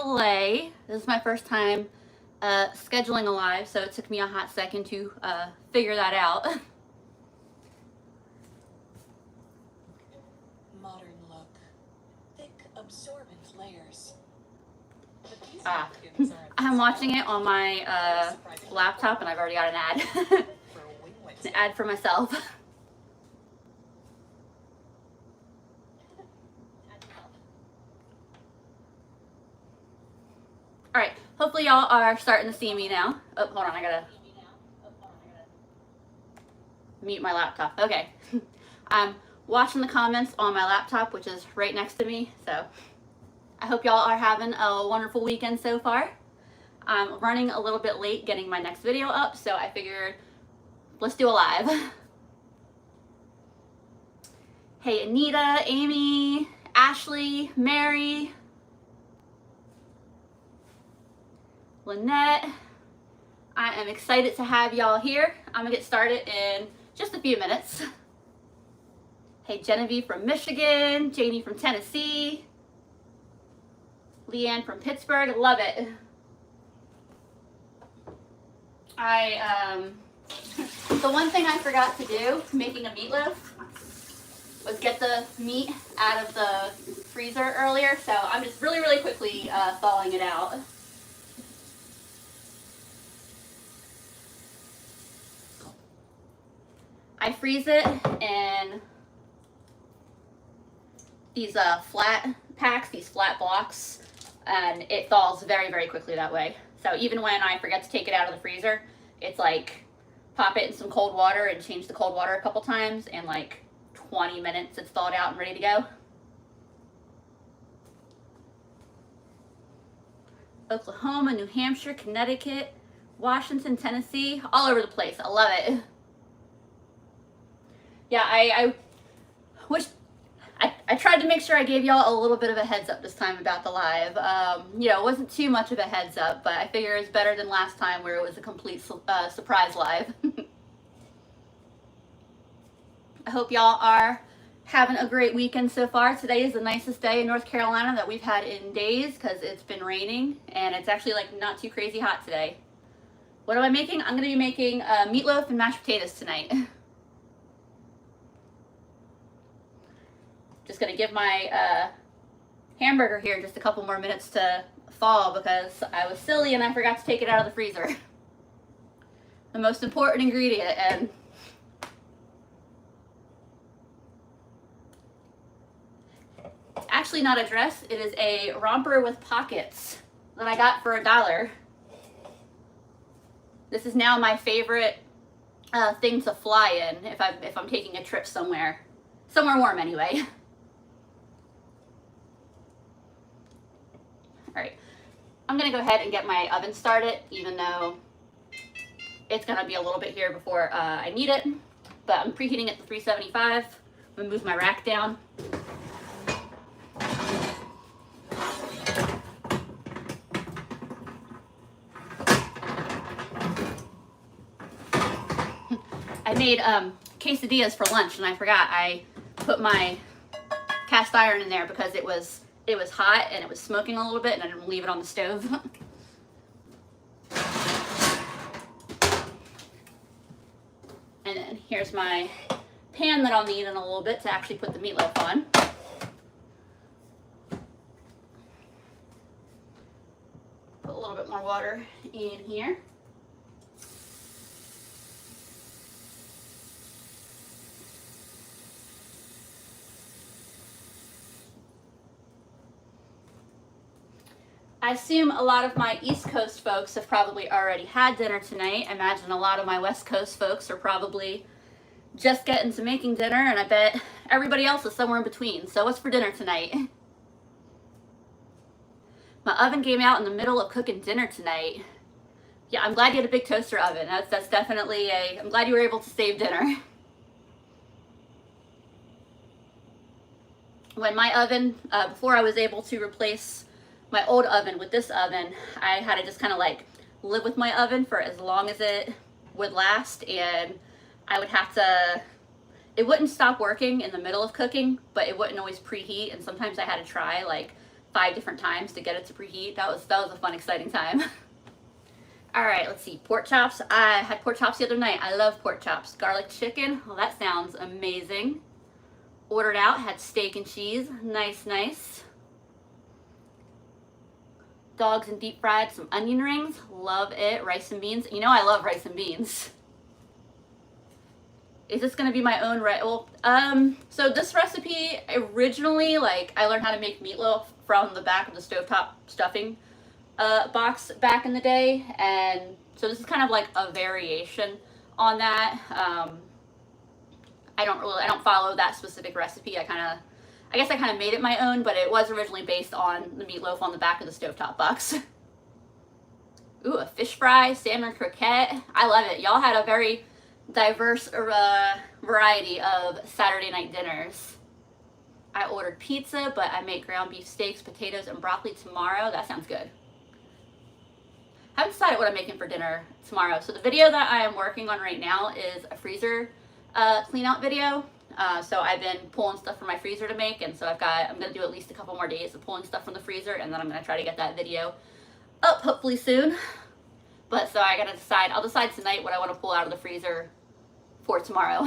delay. This is my first time scheduling a live, so it took me a hot second to figure that out. Modern look. Thick, absorbent layers. I'm watching it on my laptop, and I've already got an ad. An ad for myself. All right, hopefully y'all are starting to see me now. Oh, hold on, I gotta mute my laptop. Okay. I'm watching the comments on my laptop, which is right next to me, so I hope y'all are having a wonderful weekend so far. I'm running a little bit late getting my next video up, so I figured let's do a live. Hey, Anita, Amy, Ashley, Mary, Lynette, I am excited to have y'all here. I'm gonna get started in just a few minutes. Hey, Genevieve from Michigan, Janie from Tennessee, Leanne from Pittsburgh, love it. The one thing I forgot to do making a meatloaf was get the meat out of the freezer earlier, so I'm just really quickly thawing it out. I freeze it in these flat packs, these flat blocks, and it thaws very quickly that way. So even when I forget to take it out of the freezer, it's like pop it in some cold water and change the cold water a couple times, and like 20 minutes it's thawed out and ready to go. Oklahoma, New Hampshire, Connecticut, Washington, Tennessee, all over the place. I love it. Yeah, I wish I tried to make sure I gave y'all a little bit of a heads up this time about the live. You know, it wasn't too much of a heads up, but I figure it's better than last time where it was a complete surprise live. I hope y'all are having a great weekend so far. Today is the nicest day in North Carolina that we've had in days because it's been raining and it's actually like not too crazy hot today. What am I making? I'm going to be making meatloaf and mashed potatoes tonight. Just going to give my hamburger here just a couple more minutes to thaw because I was silly and I forgot to take it out of the freezer. The most important ingredient. And it's actually not a dress, it is a romper with pockets that I got for $1. This is now my favorite thing to fly in if I'm taking a trip somewhere warm anyway. All right, I'm gonna go ahead and get my oven started, even though it's gonna be a little bit here before I need it, but I'm preheating it to 375. I'm gonna move my rack down. I made quesadillas for lunch and I forgot I put my cast iron in there because it was hot and it was smoking a little bit and I didn't leave it on the stove. And then here's my pan that I'll need in a little bit to actually put the meatloaf on. Put a little bit more water in here. I assume a lot of my East Coast folks have probably already had dinner tonight. I imagine a lot of my West Coast folks are probably just getting to making dinner, and I bet everybody else is somewhere in between. So what's for dinner tonight? My oven came out in the middle of cooking dinner tonight. Yeah, I'm glad you had a big toaster oven. That's definitely I'm glad you were able to save dinner. When my oven, before I was able to replace my old oven with this oven, I had to just kind of like live with my oven for as long as it would last, and I would have to, it wouldn't stop working in the middle of cooking, but it wouldn't always preheat, and sometimes I had to try like 5 different times to get it to preheat. That was a fun, exciting time. All right, let's see, pork chops. I had pork chops the other night. I love pork chops. Garlic chicken, well, that sounds amazing. Ordered out, had steak and cheese, nice, nice. Dogs and deep fried some onion rings, love it. Rice and beans, you know I love rice and beans. Is this gonna be my own so this recipe originally, like, I learned how to make meatloaf from the back of the stovetop stuffing box back in the day, and so this is kind of like a variation on that. I don't follow that specific recipe. I guess I kind of made it my own, but it was originally based on the meatloaf on the back of the stovetop box. Ooh, a fish fry, salmon croquette. I love it. Y'all had a very diverse variety of Saturday night dinners. I ordered pizza, but I make ground beef steaks, potatoes, and broccoli tomorrow. That sounds good. I haven't decided what I'm making for dinner tomorrow. So the video that I am working on right now is a freezer clean out video. So I've been pulling stuff from my freezer to make, and so I'm gonna do at least a couple more days of pulling stuff from the freezer, and then I'm gonna try to get that video up hopefully soon. But so I gotta decide, I'll decide tonight what I want to pull out of the freezer for tomorrow.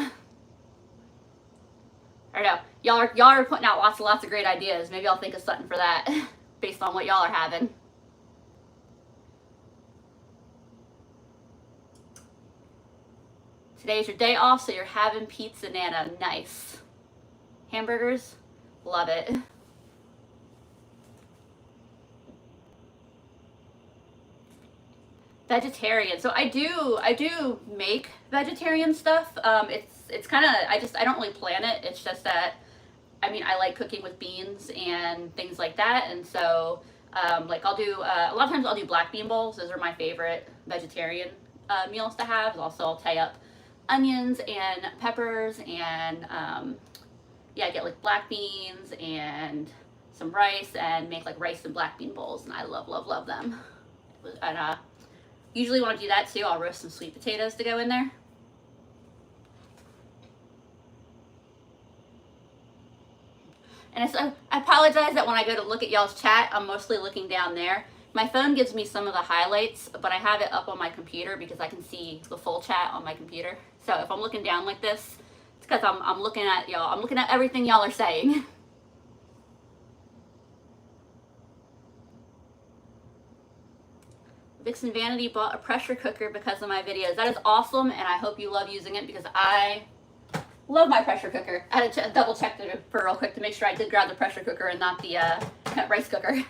I don't know, y'all are putting out lots of great ideas. Maybe I'll think of something for that based on what y'all are having. Today's your day off, so you're having pizza, Nana. Nice. Hamburgers, love it. Vegetarian. So I do make vegetarian stuff. It's kind of, I don't really plan it. It's just that, I mean, I like cooking with beans and things like that, and so like I'll do a lot of times I'll do black bean bowls. Those are my favorite vegetarian meals to have. Also, I'll tie up onions and peppers and yeah, get like black beans and some rice and make like rice and black bean bowls, and I love them. And usually when I do that too, I'll roast some sweet potatoes to go in there. And I apologize that when I go to look at y'all's chat, I'm mostly looking down there. My phone gives me some of the highlights, but I have it up on my computer because I can see the full chat on my computer. So if I'm looking down like this, it's because I'm looking at y'all. I'm looking at everything y'all are saying. Vixen Vanity bought a pressure cooker because of my videos. That is awesome, and I hope you love using it because I love my pressure cooker. I had to double check for real quick to make sure I did grab the pressure cooker and not the rice cooker.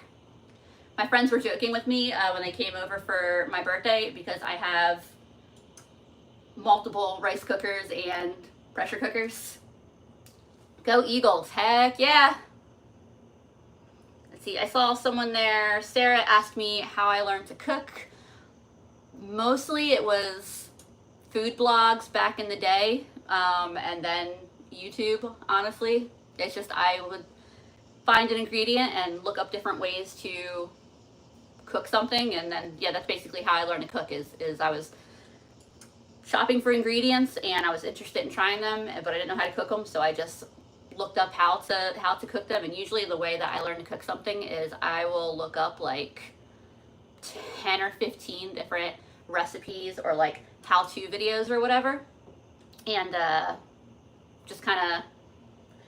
My friends were joking with me when they came over for my birthday because I have multiple rice cookers and pressure cookers. Go Eagles, heck yeah. Let's see, I saw someone there. Sarah asked me how I learned to cook. Mostly it was food blogs back in the day, and then YouTube, honestly. It's just I would find an ingredient and look up different ways to cook something, and then yeah, that's basically how I learned to cook is I was shopping for ingredients and I was interested in trying them, but I didn't know how to cook them, so I just looked up how to cook them. And usually the way that I learn to cook something is I will look up like 10 or 15 different recipes or like how-to videos or whatever, and just kind of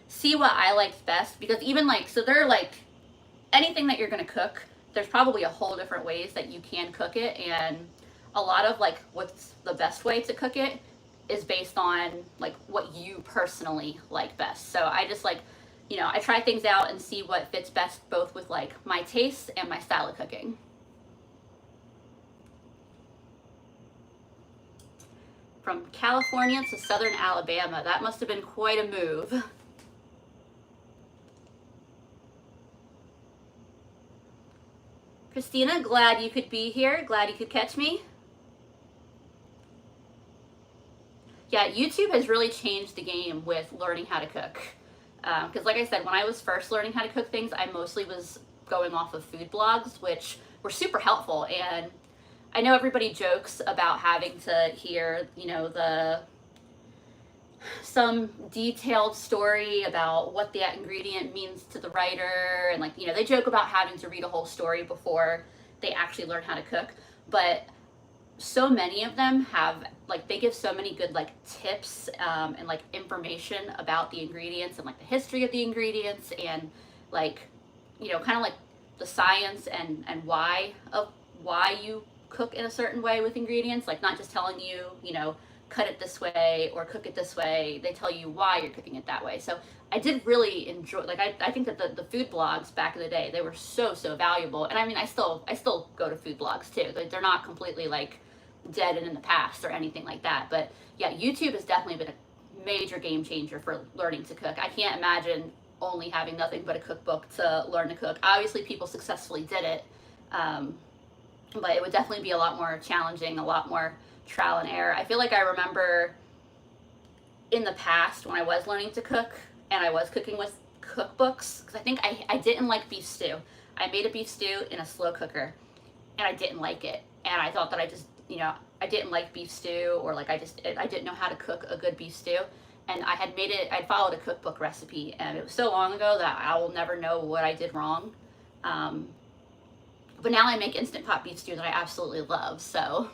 see what I liked best, because even like, so they're like, anything that you're going to cook, there's probably a whole different ways that you can cook it, and a lot of like what's the best way to cook it is based on like what you personally like best. So I just like, you know, I try things out and see what fits best both with like my taste and my style of cooking. From California to Southern Alabama, that must have been quite a move. Christina, glad you could be here. Glad you could catch me. Yeah, YouTube has really changed the game with learning how to cook. Because like I said, when I was first learning how to cook things, I mostly was going off of food blogs, which were super helpful. And I know everybody jokes about having to hear, you know, the some detailed story about what the ingredient means to the writer, and like, you know, they joke about having to read a whole story before they actually learn how to cook, but so many of them have, like, they give so many good like tips and like information about the ingredients and like the history of the ingredients, and like, you know, kind of like the science and why you cook in a certain way with ingredients, like not just telling you, you know, cut it this way or cook it this way. They tell you why you're cooking it that way. So I did really enjoy, like, I think that the food blogs back in the day, they were so valuable. And I mean, I still go to food blogs too. They're not completely like dead and in the past or anything like that. But yeah, YouTube has definitely been a major game changer for learning to cook. I can't imagine only having nothing but a cookbook to learn to cook. Obviously people successfully did it, but it would definitely be a lot more challenging, a lot more trial and error. I feel like I remember in the past when I was learning to cook and I was cooking with cookbooks, because I think I didn't like beef stew. I made a beef stew in a slow cooker and I didn't like it. And I thought that I just, you know, I didn't like beef stew, or like I didn't know how to cook a good beef stew. And I'd followed a cookbook recipe, and it was so long ago that I will never know what I did wrong. But now I make Instant Pot beef stew that I absolutely love, so.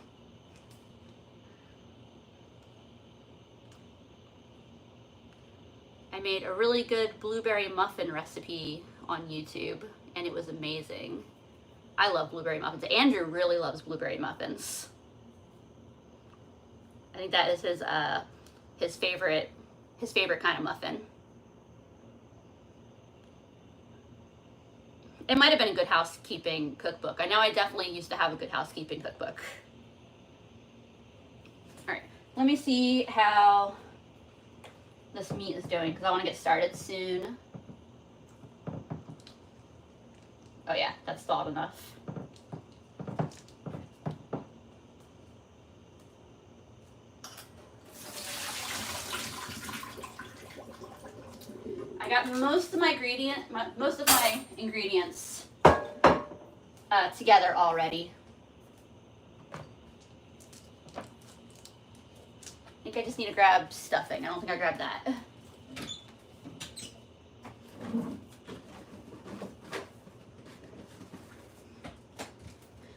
I made a really good blueberry muffin recipe on YouTube, and it was amazing. I love blueberry muffins. Andrew really loves blueberry muffins. I think that is his favorite kind of muffin. It might have been a Good Housekeeping cookbook. I know I definitely used to have a Good Housekeeping cookbook. All right, let me see how this meat is doing, because I want to get started soon. Oh yeah, that's thawed enough. I got most of my ingredients together already. I think I just need to grab stuffing. I don't think I grabbed that.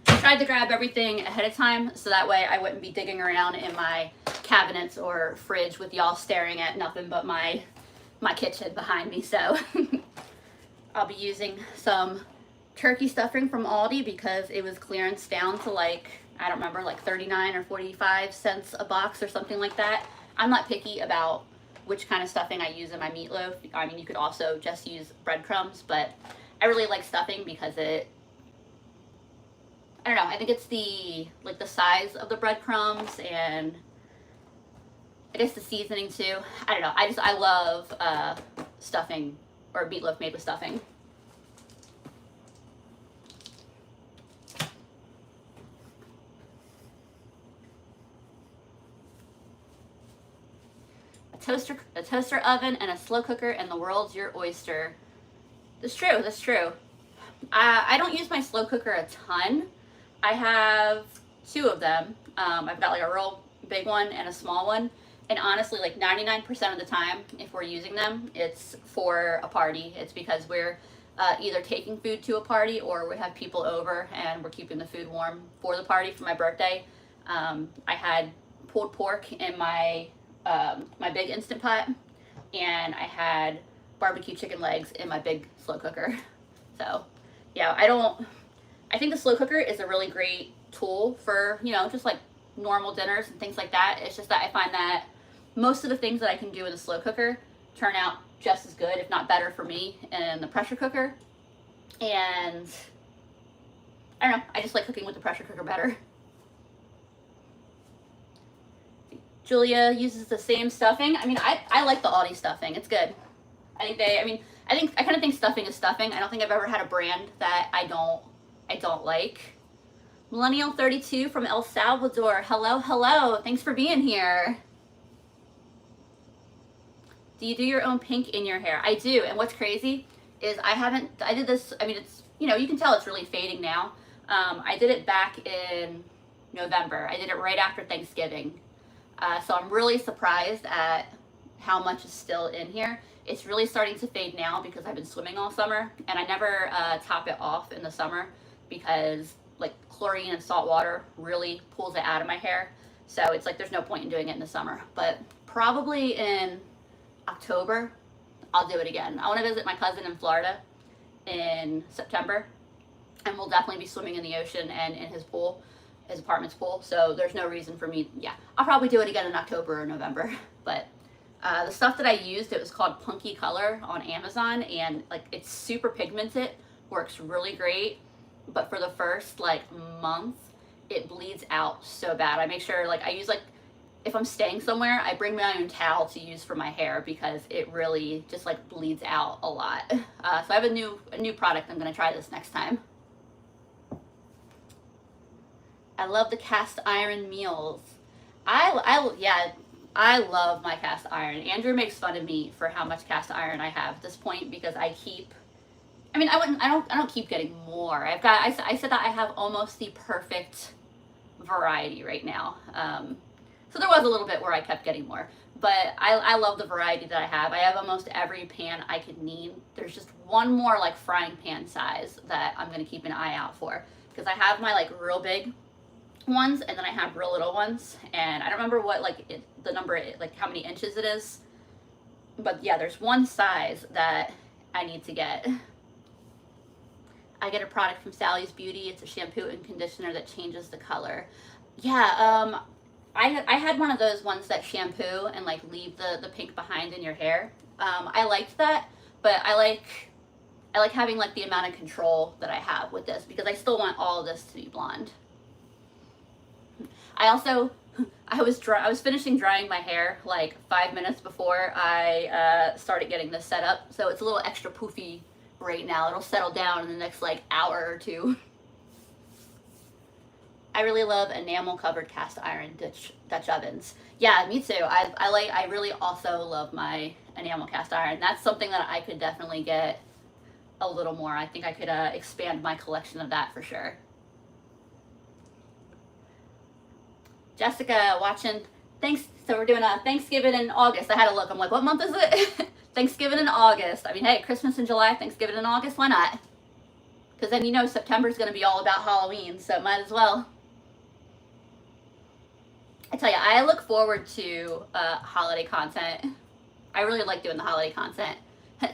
I tried to grab everything ahead of time so that way I wouldn't be digging around in my cabinets or fridge with y'all staring at nothing but my kitchen behind me. So I'll be using some turkey stuffing from Aldi because it was clearance down to like, I don't remember, like 39 or 45 cents a box or something like that. I'm not picky about which kind of stuffing I use in my meatloaf. I mean, you could also just use breadcrumbs, but I really like stuffing because I don't know, I think it's the size of the breadcrumbs, and I guess the seasoning too. I don't know, I love stuffing, or meatloaf made with stuffing. A toaster oven and a slow cooker, and the world's your oyster. That's true, that's true. I don't use my slow cooker a ton. I have two of them. I've got like a real big one and a small one. And honestly, like 99% of the time, if we're using them, it's for a party. It's because we're either taking food to a party or we have people over and we're keeping the food warm for the party for my birthday. I had pulled pork in my big Instant Pot, and I had barbecue chicken legs in my big slow cooker. So yeah, I think the slow cooker is a really great tool for, you know, just like normal dinners and things like that. It's just that I find that most of the things that I can do in the slow cooker turn out just as good, if not better, for me in the pressure cooker. And I don't know, I just like cooking with the pressure cooker better. Julia uses the same stuffing. I mean, I like the Aldi stuffing. It's good. I kind of think stuffing is stuffing. I don't think I've ever had a brand that I don't like. Millennial 32 from El Salvador. Hello, hello. Thanks for being here. Do you do your own pink in your hair? I do. And what's crazy is I did this, I mean, it's, you know, you can tell it's really fading now. I did it back in November. I did it right after Thanksgiving. So I'm really surprised at how much is still in here. It's really starting to fade now because I've been swimming all summer, and I never top it off in the summer because like chlorine and salt water really pulls it out of my hair. So it's like there's no point in doing it in the summer. But probably in October, I'll do it again. I want to visit my cousin in Florida in September, and we'll definitely be swimming in the ocean and in his pool, his apartment's pool. So there's no reason for me, yeah, I'll probably do it again in October or November. But the stuff that I used, it was called Punky Color on Amazon, and like it's super pigmented, works really great. But for the first like month, it bleeds out so bad. I make sure like I use like, if I'm staying somewhere, I bring my own towel to use for my hair because it really just like bleeds out a lot. So I have a new product. I'm gonna try this next time. I love the cast iron meals. I love my cast iron. Andrew makes fun of me for how much cast iron I have at this point because I don't keep getting more. I said that I have almost the perfect variety right now. So there was a little bit where I kept getting more, but I love the variety that I have. I have almost every pan I could need. There's just one more like frying pan size that I'm gonna keep an eye out for because I have my like real big ones and then I have real little ones, and I don't remember what the number, like how many inches it is, but yeah, there's one size that I need to get. I get a product from Sally's Beauty. It's a shampoo and conditioner that changes the color. Yeah, I had one of those ones that shampoo and like leave the pink behind in your hair. I liked that, but I like having like the amount of control that I have with this because I still want all of this to be blonde. I was finishing drying my hair like 5 minutes before I started getting this set up, so it's a little extra poofy right now. It'll settle down in the next like hour or two. I really love enamel covered cast iron Dutch ovens. Yeah, me too. I really also love my enamel cast iron. That's something that I could definitely get a little more. I think I could expand my collection of that for sure. Jessica watching, thanks. So we're doing a Thanksgiving in August. I had to look. I'm like, what month is it? Thanksgiving in August. I mean, hey, Christmas in July, Thanksgiving in August. Why not? Because then you know September's going to be all about Halloween, so might as well. I tell you, I look forward to holiday content. I really like doing the holiday content.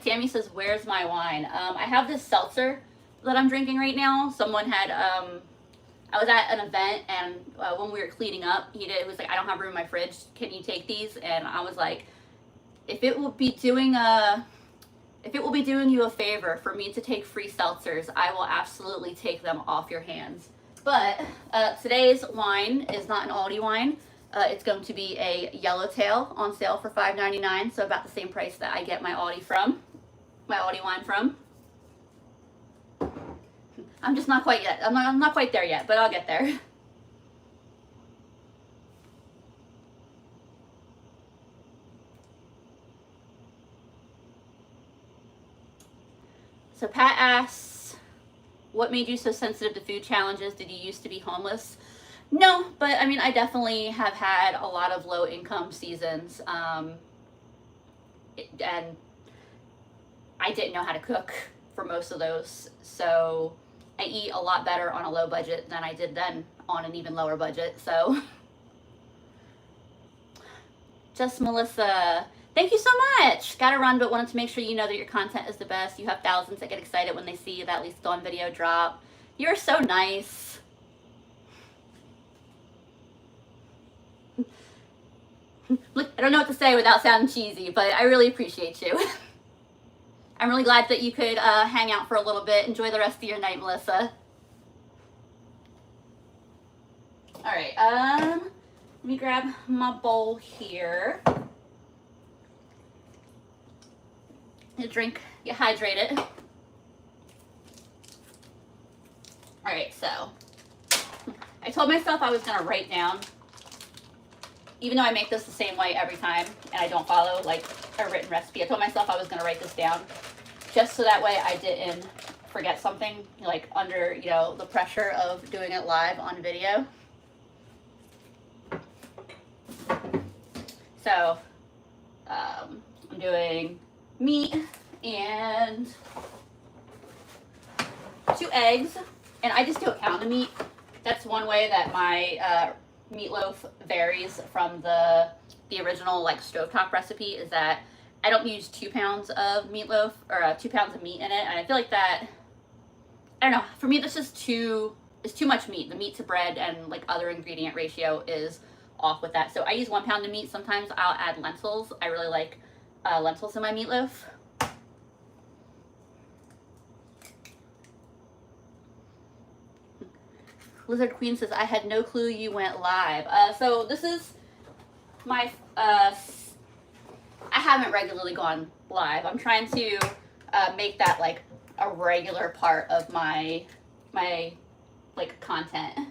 Tammy says, where's my wine? I have this seltzer that I'm drinking right now. Someone had, I was at an event, and when we were cleaning up, it was like, I don't have room in my fridge. Can you take these? And I was like, if it will be doing you a favor for me to take free seltzers, I will absolutely take them off your hands. But today's wine is not an Aldi wine. It's going to be a Yellowtail on sale for $5.99, so about the same price that I get my Aldi wine from. I'm just not quite yet. I'm not quite there yet, but I'll get there. So Pat asks, what made you so sensitive to food challenges? Did you used to be homeless? No, but I mean, I definitely have had a lot of low income seasons. And I didn't know how to cook for most of those. So I eat a lot better on a low budget than I did then on an even lower budget. So just Melissa, thank you so much. Gotta run, but wanted to make sure you know that your content is the best. You have thousands that get excited when they see that least on video drop. You're so nice. Look, I don't know what to say without sounding cheesy, but I really appreciate you. I'm really glad that you could hang out for a little bit. Enjoy the rest of your night, Melissa. All right, let me grab my bowl here. You drink, get hydrated. All right, so I told myself I was gonna write down, even though I make this the same way every time and I don't follow like a written recipe, I told myself I was gonna write this down just so that way I didn't forget something like under, you know, the pressure of doing it live on video. So I'm doing meat and 2 eggs, and I just do a pound of meat. That's one way that my meatloaf varies from the original like stovetop recipe, is that I don't use 2 pounds of meatloaf or 2 pounds of meat in it, and I feel like that, I don't know, for me this is too much meat. The meat to bread and like other ingredient ratio is off with that. So I use 1 pound of meat. Sometimes I'll add lentils. I really like lentils in my meatloaf. Lizard Queen says, I had no clue you went live. So this is my, I haven't regularly gone live. I'm trying to make that like a regular part of my like content.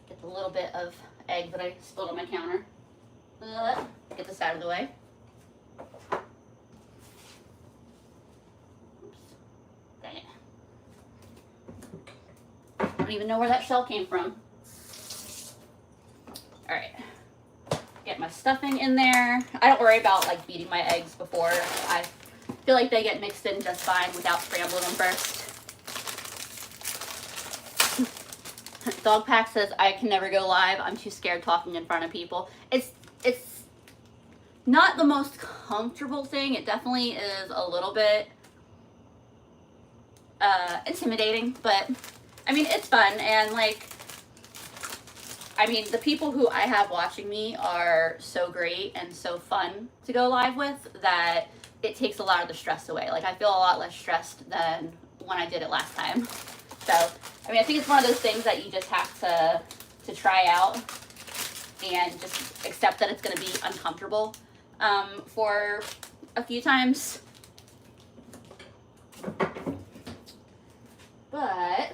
Get the little bit of egg that I spilled on my counter. Get this out of the way. Oops. Dang it. I don't even know where that shell came from. All right. Get my stuffing in there. I don't worry about like beating my eggs before. I feel like they get mixed in just fine without scrambling them first. Dog Pack says, I can never go live. I'm too scared talking in front of people. It's not the most comfortable thing. It definitely is a little bit intimidating, but I mean, it's fun. And like, I mean, the people who I have watching me are so great and so fun to go live with that it takes a lot of the stress away. Like, I feel a lot less stressed than when I did it last time. So, I mean, I think it's one of those things that you just have to try out and just accept that it's going to be uncomfortable for a few times. But,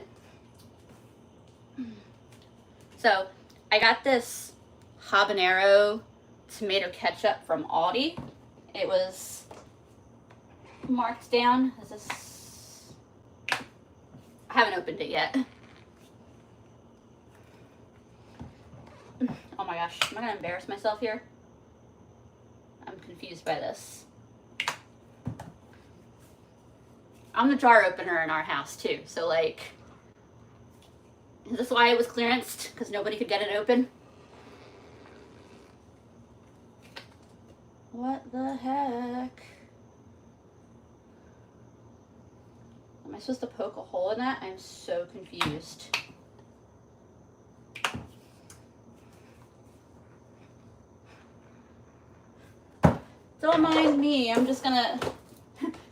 so I got this habanero tomato ketchup from Aldi. It was marked down as this. I haven't opened it yet. Oh my gosh, am I gonna embarrass myself here? I'm confused by this. I'm the jar opener in our house too, so like, is this why it was clearanced? Because nobody could get it open? What the heck? Am I supposed to poke a hole in that? I'm so confused. Don't mind me, I'm just gonna...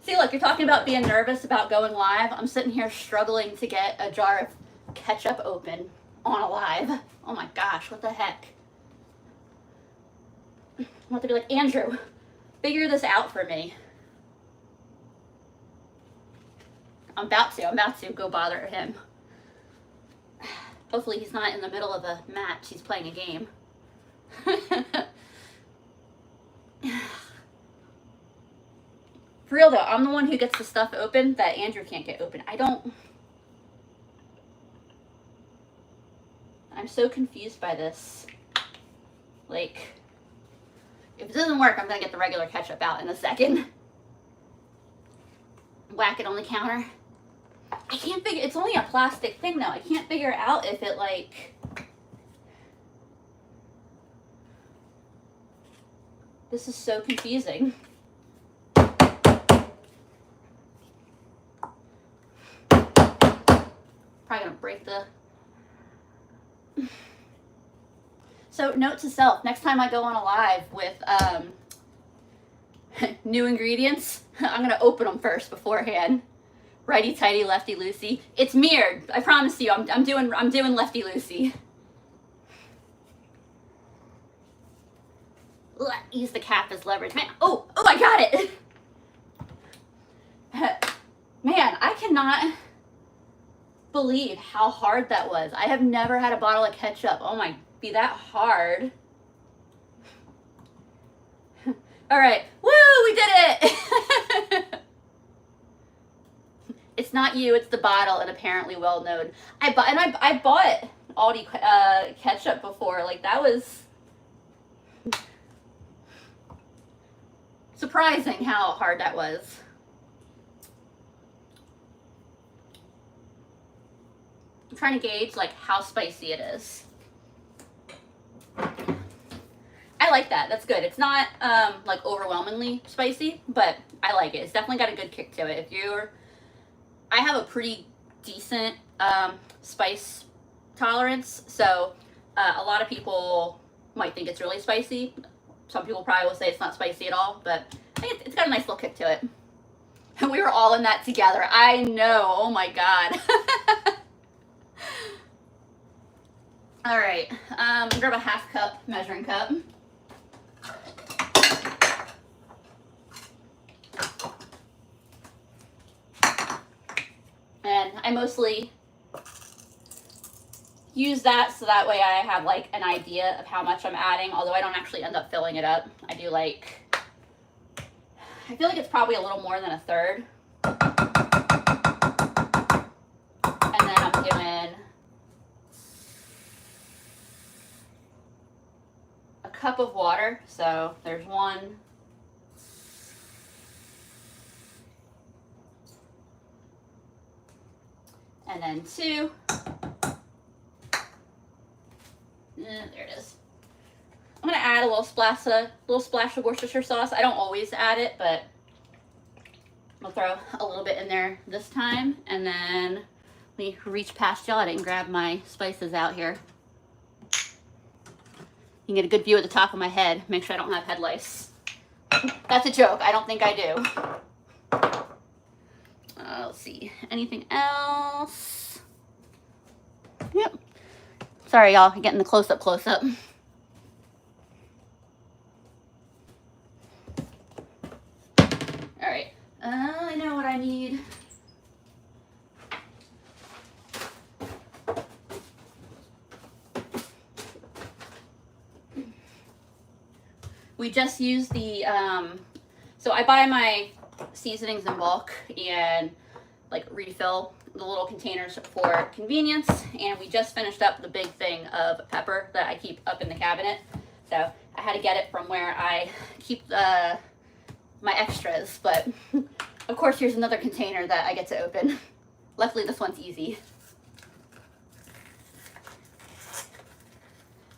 See, look, you're talking about being nervous about going live. I'm sitting here struggling to get a jar of ketchup open on a live. Oh my gosh, what the heck? I want to be like, Andrew, figure this out for me. I'm about to go bother him. Hopefully he's not in the middle of a match. He's playing a game. For real though, I'm the one who gets the stuff open that Andrew can't get open. I'm so confused by this. Like, if it doesn't work, I'm gonna get the regular ketchup out in a second. Whack it on the counter. I can't figure, it's only a plastic thing though. I can't figure out if it like, this is so confusing. Probably gonna break the... So note to self, next time I go on a live with new ingredients, I'm gonna open them first beforehand. Righty tighty, lefty loosey. It's mirrored. I promise you, I'm doing lefty loosey. Use the cap as leverage. Man, oh, I got it. Man, I cannot believe how hard that was. I have never had a bottle of ketchup. Oh my, be that hard. All right, woo, we did it. not you, it's the bottle, and apparently well known. I bought Aldi ketchup before. Like, that was surprising how hard that was. I'm trying to gauge like how spicy it is. I like that. That's good. It's not like overwhelmingly spicy, but I like it. It's definitely got a good kick to it. I have a pretty decent spice tolerance, so a lot of people might think it's really spicy. Some people probably will say it's not spicy at all, but I think it's got a nice little kick to it. And we were all in that together. I know. Oh my God. All right. Grab a 1/2 cup measuring cup. And I mostly use that so that way I have like an idea of how much I'm adding, although I don't actually end up filling it up. I feel like it's probably a little more than 1/3. And then I'm doing a cup of water. So there's 1. And then 2. There it is. I'm gonna add a little splash of Worcestershire sauce. I don't always add it, but I'll throw a little bit in there this time. And then let me reach past y'all. I didn't grab my spices out here. You can get a good view of the top of my head. Make sure I don't have head lice. That's a joke. I don't think I do. Let's see. Anything else? Yep. Sorry, y'all. Getting the close up. All right. I know what I need. We just used the, so I buy my seasonings in bulk and like refill the little containers for convenience, and we just finished up the big thing of pepper that I keep up in the cabinet. So I had to get it from where I keep my extras, but of course here's another container that I get to open. Luckily this one's easy.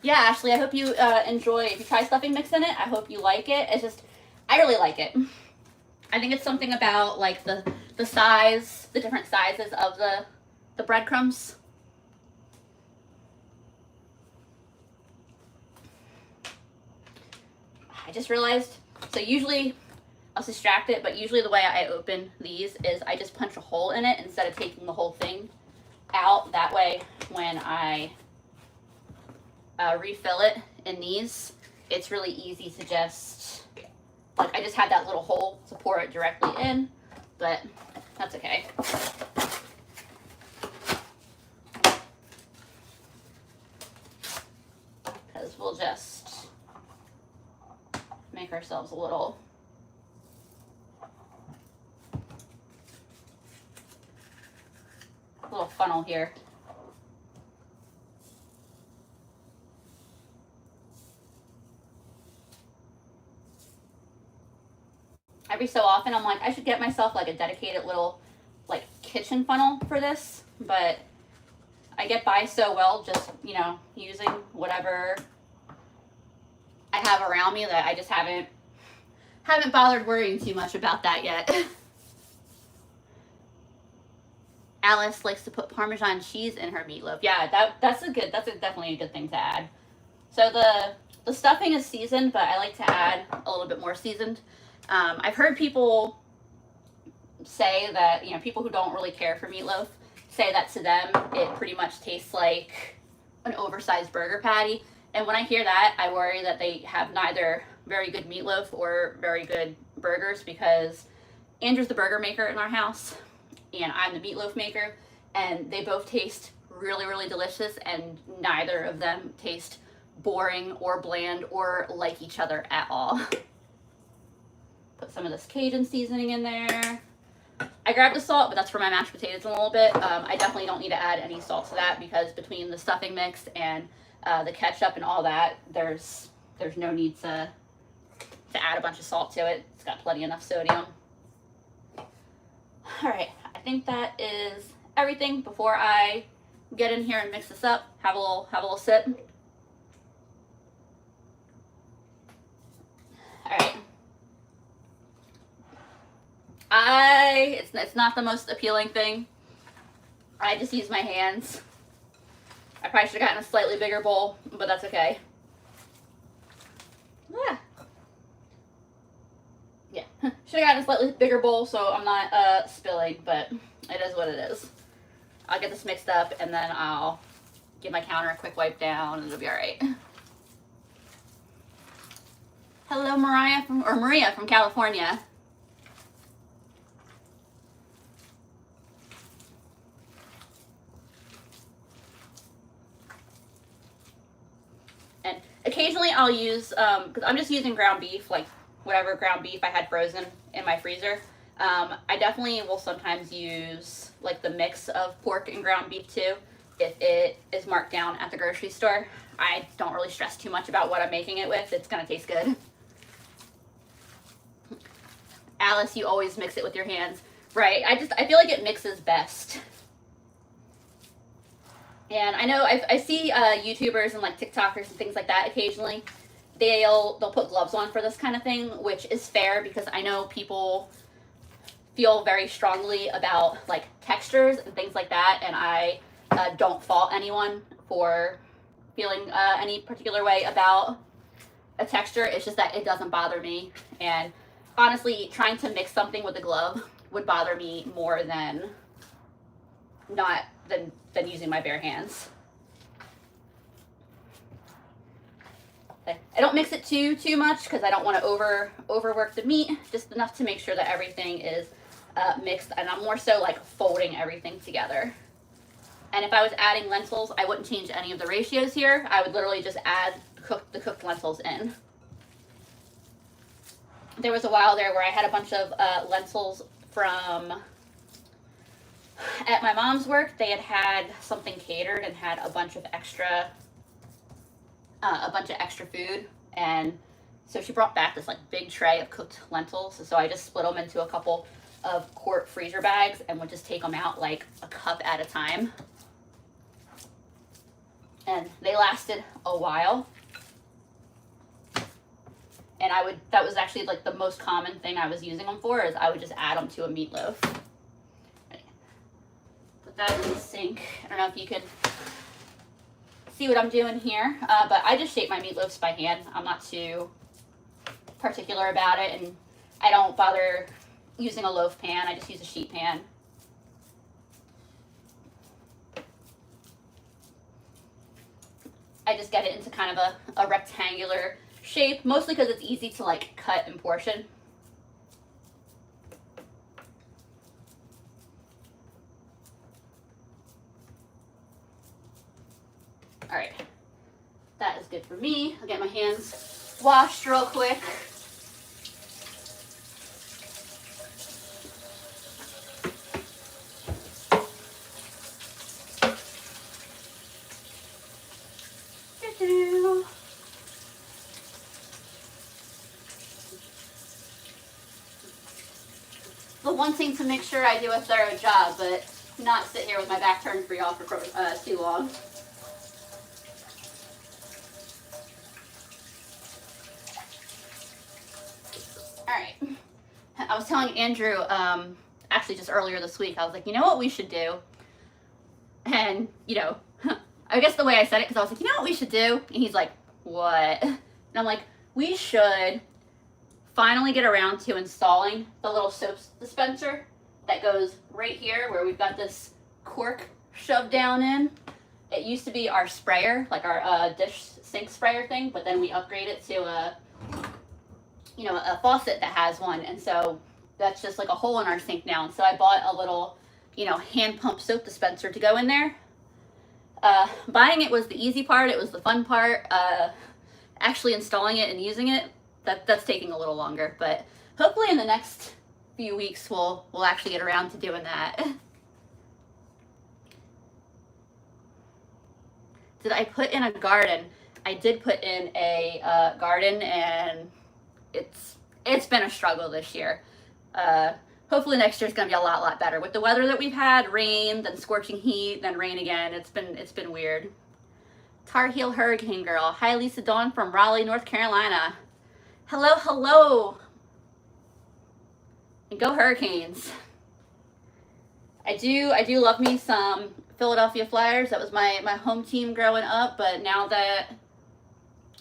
Yeah, Ashley, I hope you enjoy. If you try stuffing mix in it, I hope you like it. It's just, I really like it. I think it's something about like the size, the different sizes of the breadcrumbs. I just realized, so usually, I'll distract it, but usually the way I open these is I just punch a hole in it instead of taking the whole thing out. That way, when I refill it in these, it's really easy to just, like, I just had that little hole to pour it directly in, but that's okay. Because we'll just make ourselves a little funnel here. Every so often I'm like, I should get myself like a dedicated little like kitchen funnel for this, but I get by so well just, you know, using whatever I have around me that I just haven't bothered worrying too much about that yet. Alice likes to put Parmesan cheese in her meatloaf. Yeah, that's definitely a good thing to add. So the stuffing is seasoned, but I like to add a little bit more seasoned. I've heard people say that, you know, people who don't really care for meatloaf say that to them it pretty much tastes like an oversized burger patty. And when I hear that, I worry that they have neither very good meatloaf or very good burgers, because Andrew's the burger maker in our house and I'm the meatloaf maker, and they both taste really, really delicious, and neither of them taste boring or bland or like each other at all. Put some of this Cajun seasoning in there. I grabbed the salt, but that's for my mashed potatoes in a little bit. I definitely don't need to add any salt to that because between the stuffing mix and the ketchup and all that, there's no need to add a bunch of salt to it. It's got plenty enough sodium. All right, I think that is everything. Before I get in here and mix this up, have a little sip. All right. It's not the most appealing thing. I just use my hands. I probably should have gotten a slightly bigger bowl, but that's okay. Yeah, should have gotten a slightly bigger bowl so I'm not spilling, but it is what it is. I'll get this mixed up and then I'll give my counter a quick wipe down and it'll be all right. Hello, Maria from California. And occasionally I'll use, because I'm just using ground beef, like whatever ground beef I had frozen in my freezer. I definitely will sometimes use like the mix of pork and ground beef too, if it is marked down at the grocery store. I don't really stress too much about what I'm making it with. It's gonna taste good. Alice, you always mix it with your hands. Right, I feel like it mixes best. And I know I see YouTubers and like TikTokers and things like that occasionally. They'll put gloves on for this kind of thing, which is fair because I know people feel very strongly about like textures and things like that, and I don't fault anyone for feeling any particular way about a texture. It's just that it doesn't bother me, and honestly, trying to mix something with a glove would bother me more than than using my bare hands. Okay. I don't mix it too much because I don't want to overwork the meat, just enough to make sure that everything is mixed, and I'm more so like folding everything together. And if I was adding lentils, I wouldn't change any of the ratios here. I would literally just add the cooked lentils in. There was a while there where I had a bunch of lentils from at my mom's work. They had something catered and had a bunch of extra food, and so she brought back this like big tray of cooked lentils. So I just split them into a couple of quart freezer bags and would just take them out like a cup at a time, and they lasted a while. And that was actually like the most common thing I was using them for, is I would just add them to a meatloaf. Put that in the sink. I don't know if you can see what I'm doing here, but I just shape my meatloafs by hand. I'm not too particular about it, and I don't bother using a loaf pan. I just use a sheet pan. I just get it into kind of a rectangular shape, mostly because it's easy to like cut and portion. All right, that is good for me. I'll get my hands washed real quick. The one thing to make sure I do a thorough job, but not sit here with my back turned for y'all for too long. All right. I was telling Andrew, actually just earlier this week, I was like, you know what we should do? And, you know, I guess the way I said it, because I was like, you know what we should do? And he's like, what? And I'm like, we should finally get around to installing the little soap dispenser that goes right here where we've got this cork shoved down in. It used to be our sprayer, like our dish sink sprayer thing, but then we upgraded it to a faucet that has one, and so that's just like a hole in our sink now. And so I bought a little, hand pump soap dispenser to go in there. Buying it was the easy part. It was the fun part. Actually installing it and using it, that's taking a little longer, but hopefully in the next few weeks we'll actually get around to doing that. Did I put in a garden? I did put in a garden, and it's been a struggle this year. Hopefully next year's gonna be a lot better. With the weather that we've had, rain, then scorching heat, then rain again, it's been weird. Tar Heel Hurricane Girl. Hi, Lisa Dawn from Raleigh, North Carolina. Hello. And go Hurricanes. I do love me some Philadelphia Flyers. That was my home team growing up, but now that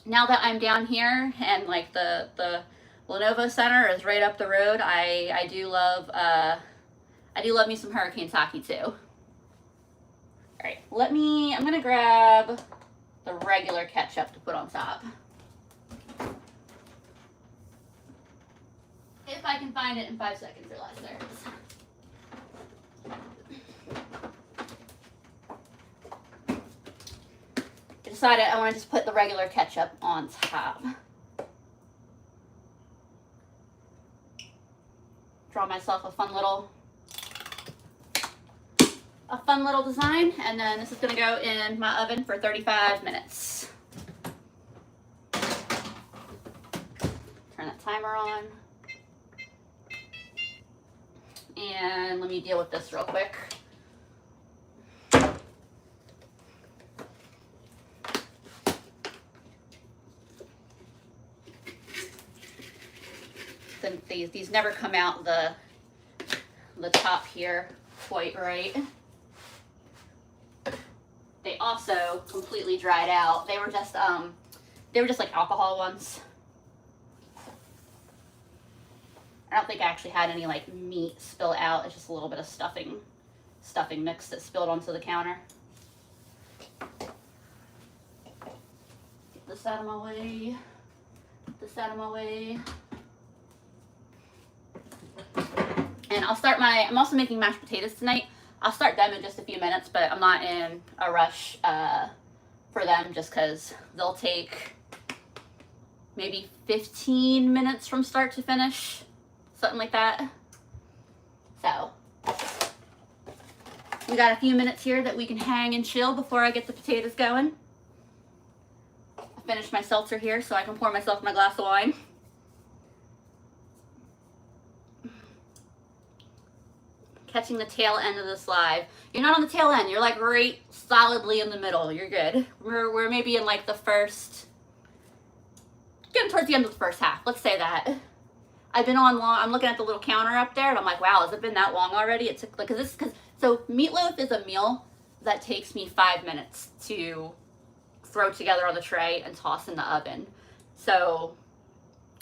I'm down here and like the Lenovo Center is right up the road, I do love me some Hurricanes hockey too. All right, I'm gonna grab the regular ketchup to put on top. If I can find it in 5 seconds or less, there it is. I decided I want to just put the regular ketchup on top. Draw myself a fun little design, and then this is going to go in my oven for 35 minutes. Turn that timer on. And let me deal with this real quick. Then these never come out the top here quite right. They also completely dried out. They were just like alcohol ones. I don't think I actually had any like meat spill out. It's just a little bit of stuffing mix that spilled onto the counter. Get this out of my way. This out of my way. And I'm also making mashed potatoes tonight. I'll start them in just a few minutes, but I'm not in a rush for them just because they'll take maybe 15 minutes from start to finish. Something like that. So, we got a few minutes here that we can hang and chill before I get the potatoes going. I finished my seltzer here so I can pour myself my glass of wine. Catching the tail end of this live. You're not on the tail end. You're like right solidly in the middle. You're good. We're maybe in like the first, getting towards the end of the first half. Let's say that. I've been on long. I'm looking at the little counter up there, and I'm like, wow, has it been that long already? It took like, so meatloaf is a meal that takes me 5 minutes to throw together on the tray and toss in the oven. So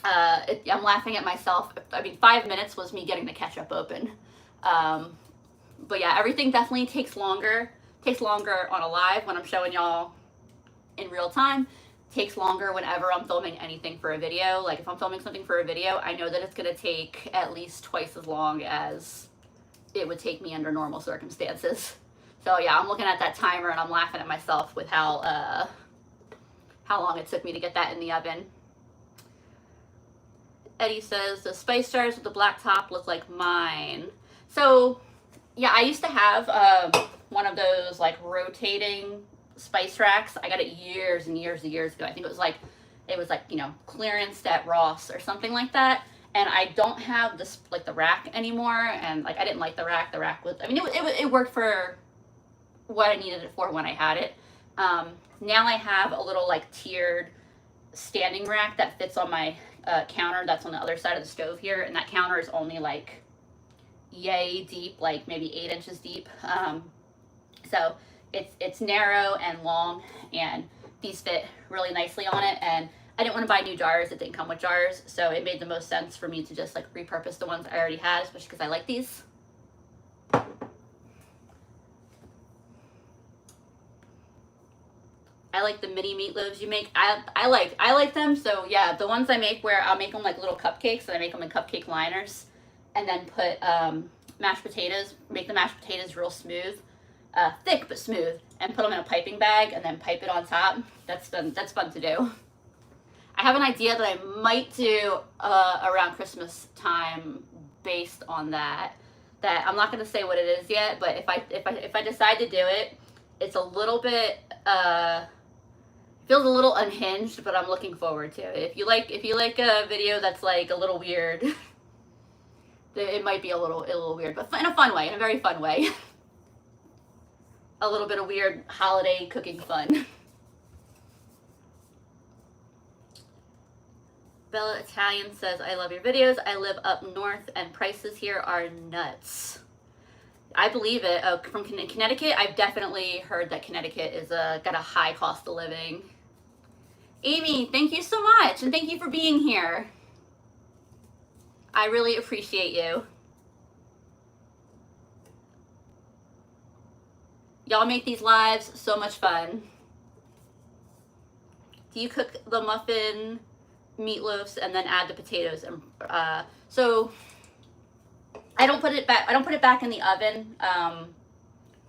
I'm laughing at myself. I mean, 5 minutes was me getting the ketchup open. But yeah, everything definitely takes longer. Takes longer on a live when I'm showing y'all in real time. Takes longer whenever I'm filming anything for a video. Like if I'm filming something for a video, I know that it's going to take at least twice as long as it would take me under normal circumstances. So yeah, I'm looking at that timer and I'm laughing at myself with how long it took me to get that in the oven. Eddie says, the spice jars with the black top look like mine. So yeah, I used to have one of those like rotating spice racks. I got it years and years ago. I think it was like, you know, clearance at Ross or something like that. And I don't have this, like the rack anymore. And like, I didn't like the rack. The rack was, I mean, it worked for what I needed it for when I had it. Now I have a little like tiered standing rack that fits on my counter. That's on the other side of the stove here. And that counter is only like yay deep, like maybe 8 inches deep. So it's narrow and long, and these fit really nicely on it. And I didn't want to buy new jars. It didn't come with jars, so it made the most sense for me to just like repurpose the ones I already had, especially because I like these. I like the mini meatloaves you make. I like them. So yeah, the ones I make where I'll make them like little cupcakes, and I make them in cupcake liners, and then put mashed potatoes. Make the mashed potatoes real smooth. Thick but smooth, and put them in a piping bag and then pipe it on top. That's fun to do. I have an idea that I might do around Christmas time, based on that I'm not going to say what it is yet, but if I decide to do it, it's a little bit feels a little unhinged, but I'm looking forward to it. If you like a video that's like a little weird, it might be a little weird, but in a fun way, in a very fun way. A little bit of weird holiday cooking fun. Bella Italian says, I love your videos. I live up north and prices here are nuts. I believe it. Oh, from Connecticut, I've definitely heard that Connecticut is got a high cost of living. Amy, thank you so much, and thank you for being here. I really appreciate you. Y'all make these lives so much fun. Do you cook the muffin meatloafs and then add the potatoes? And so I don't put it back in the oven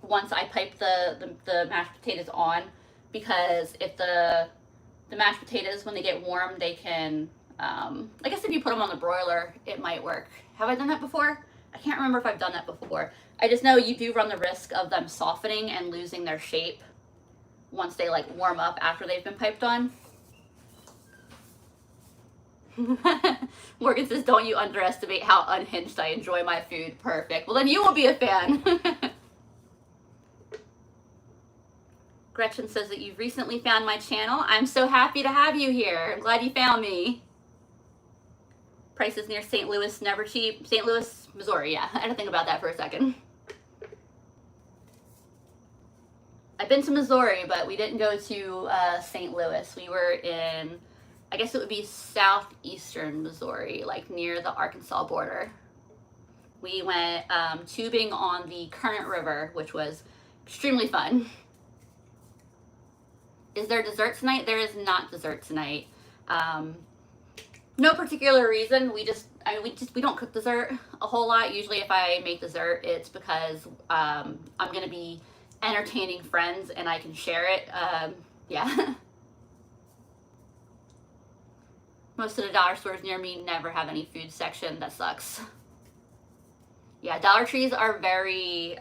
once I pipe the mashed potatoes on, because if the mashed potatoes, when they get warm, they can I guess if you put them on the broiler, it might work. Have I done that before? I can't remember if I've done that before. I just know you do run the risk of them softening and losing their shape once they like warm up after they've been piped on. Morgan says, don't you underestimate how unhinged I enjoy my food. Perfect. Well, then you will be a fan. Gretchen says that you've recently found my channel. I'm so happy to have you here. I'm glad you found me. Prices near St. Louis, never cheap. St. Louis, Missouri, yeah. I had to think about that for a second. I've been to Missouri, but we didn't go to St. Louis. We were in, I guess it would be southeastern Missouri, like near the Arkansas border. We went tubing on the Current River, which was extremely fun. Is there dessert tonight? There is not dessert tonight. No particular reason. We don't cook dessert a whole lot. Usually if I make dessert, it's because I'm going to be entertaining friends and I can share it. Yeah. Most of the dollar stores near me never have any food section. That sucks. Yeah, Dollar Trees are very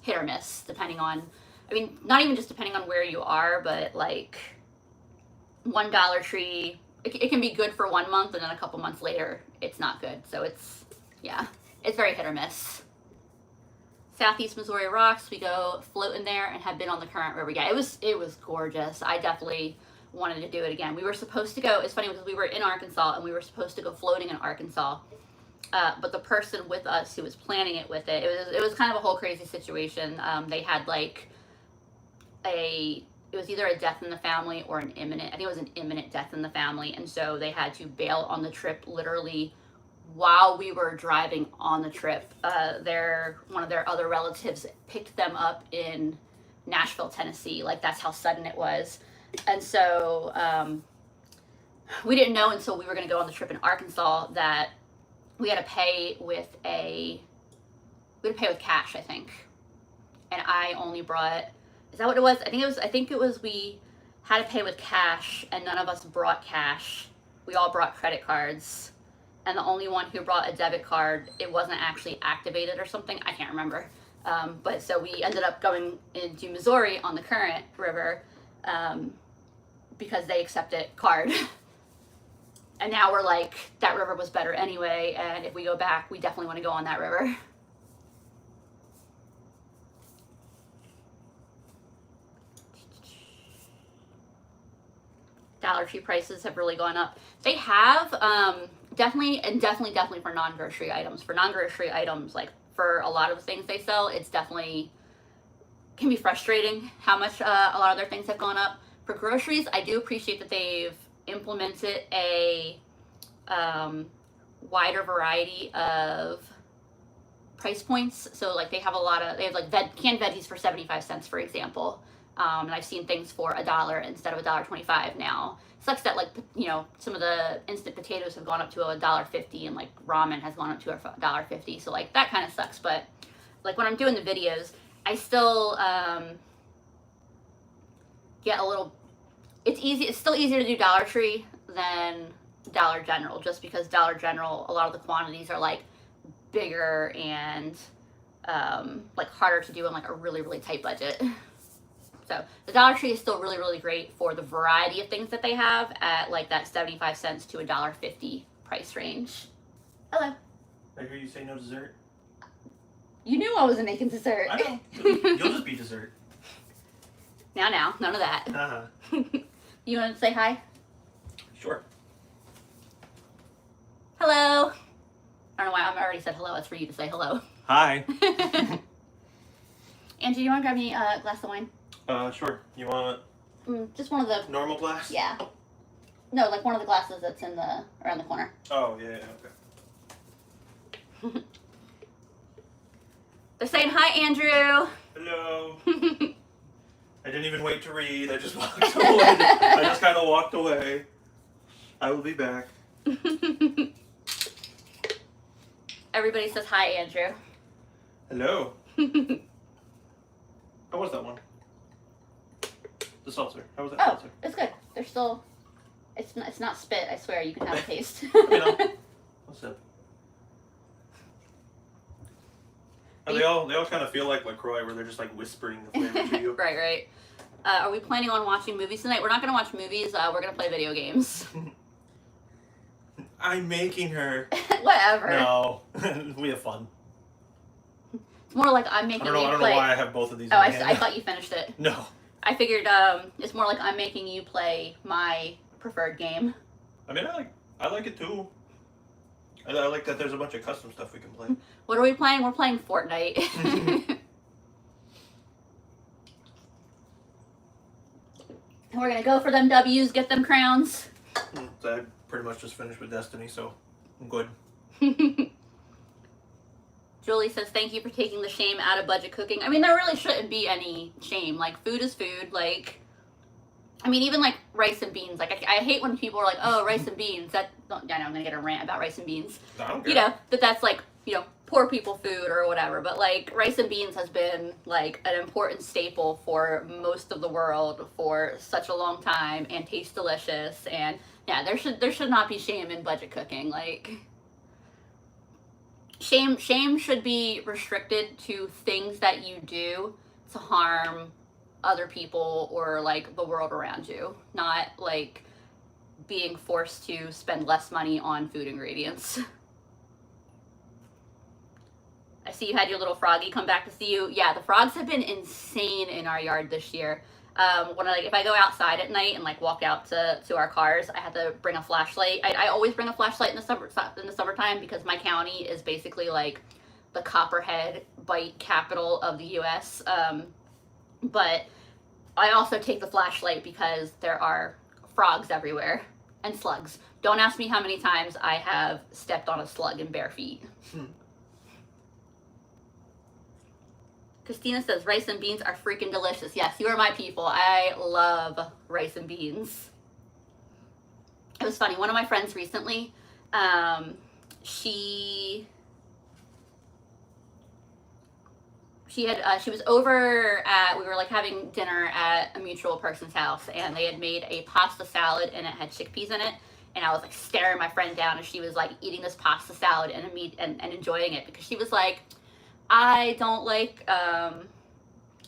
hit or miss, depending on, I mean, not even just depending on where you are, but like one Dollar Tree, it can be good for 1 month and then a couple months later, it's not good. So it's, yeah, it's very hit or miss. Southeast Missouri rocks. We go floating there and have been on the Current River. Yeah, it was gorgeous. I definitely wanted to do it again. We were supposed to go, it's funny because we were in Arkansas and we were supposed to go floating in Arkansas. But the person with us who was planning it with it was kind of a whole crazy situation. They had like it was either a death in the family or I think it was an imminent death in the family. And so they had to bail on the trip literally while we were driving on the trip. One of their other relatives picked them up in Nashville, Tennessee. Like that's how sudden it was. And so we didn't know until we were going to go on the trip in Arkansas that we had to pay with cash, I think. And I only brought, is that what it was? I think it was we had to pay with cash and none of us brought cash. We all brought credit cards. And the only one who brought a debit card, it wasn't actually activated or something. I can't remember. But so we ended up going into Missouri on the Current River because they accepted card. And now we're like, that river was better anyway, and if we go back, we definitely want to go on that river. Dollar Tree prices have really gone up. They have, definitely for non-grocery items. For non-grocery items, like for a lot of the things they sell, it's definitely, can be frustrating how much a lot of their things have gone up. For groceries, I do appreciate that they've implemented a wider variety of price points. So like they have like canned veggies for 75 cents, for example. And I've seen things for $1 instead of $1.25 now. Sucks that like, you know, some of the instant potatoes have gone up to $1.50 and like ramen has gone up to $1.50. So like that kind of sucks. But like when I'm doing the videos, I still get a little, it's still easier to do Dollar Tree than Dollar General, just because Dollar General, a lot of the quantities are like bigger and like harder to do on like a really, really tight budget. So the Dollar Tree is still really, really great for the variety of things that they have at like that 75 cents to $1.50 price range. Hello. I hear you say no dessert. You knew I wasn't making dessert. I know. You'll just be dessert. Now, none of that. Uh-huh. You want to say hi? Sure. Hello. I don't know why I already said hello. It's for you to say hello. Hi. Andrew, you want to grab me a glass of wine? Sure. You want Just one of the. normal glass? Yeah. No, like one of the glasses that's in the around the corner. Oh, yeah, okay. They're saying hi, Andrew. Hello. I didn't even wait to read. I just walked away. I just kind of walked away. I will be back. Everybody says hi, Andrew. Hello. How was that one? The seltzer. How was that seltzer? It's good. They're still. It's not spit. I swear. You can have a taste. You know. What's up? They all kind of feel like LaCroix, where they're just like whispering the flavor to you. Right. Are we planning on watching movies tonight? We're not going to watch movies. We're going to play video games. I'm making her. Whatever. No, we have fun. It's more like I'm making you play. I don't know why I have both of these. Oh, I thought you finished it. No. I figured it's more like I'm making you play my preferred game. I mean, I like it too. I like that there's a bunch of custom stuff we can play. What are we playing? We're playing Fortnite. We're gonna go for them W's, get them crowns. I pretty much just finished with Destiny, so I'm good. Julie says, thank you for taking the shame out of budget cooking. I mean, there really shouldn't be any shame. Like, food is food. Like, I mean, even like rice and beans. Like, I hate when people are like, oh, rice and beans. I know I'm gonna get a rant about rice and beans. I don't care. You know, that's like, you know, poor people food or whatever. But like, rice and beans has been like an important staple for most of the world for such a long time and tastes delicious. And yeah, there should not be shame in budget cooking. Like, shame should be restricted to things that you do to harm other people or like the world around you, not like being forced to spend less money on food ingredients. I see you had your little froggy come back to see you. Yeah, the frogs have been insane in our yard this year. If I go outside at night and like walk out to our cars, I have to bring a flashlight. I always bring a flashlight in the summertime because my county is basically like the copperhead bite capital of the U.S. But I also take the flashlight because there are frogs everywhere and slugs. Don't ask me how many times I have stepped on a slug in bare feet. Christina says, rice and beans are freaking delicious. Yes, you are my people. I love rice and beans. It was funny. One of my friends recently, she was over we were like having dinner at a mutual person's house, and they had made a pasta salad and it had chickpeas in it. And I was like staring my friend down as she was like eating this pasta salad and enjoying it, because she was like, I don't like,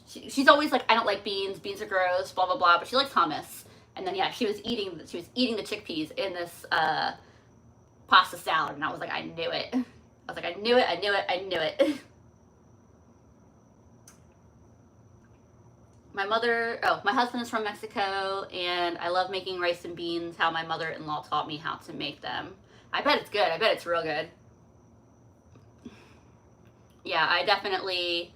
she's always like, I don't like beans are gross, blah, blah, blah, but she likes hummus. And then, yeah, she was eating the chickpeas in this pasta salad, and I was like, I knew it. I was like, I knew it. My husband is from Mexico, and I love making rice and beans, how my mother-in-law taught me how to make them. I bet it's good. I bet it's real good. Yeah, I definitely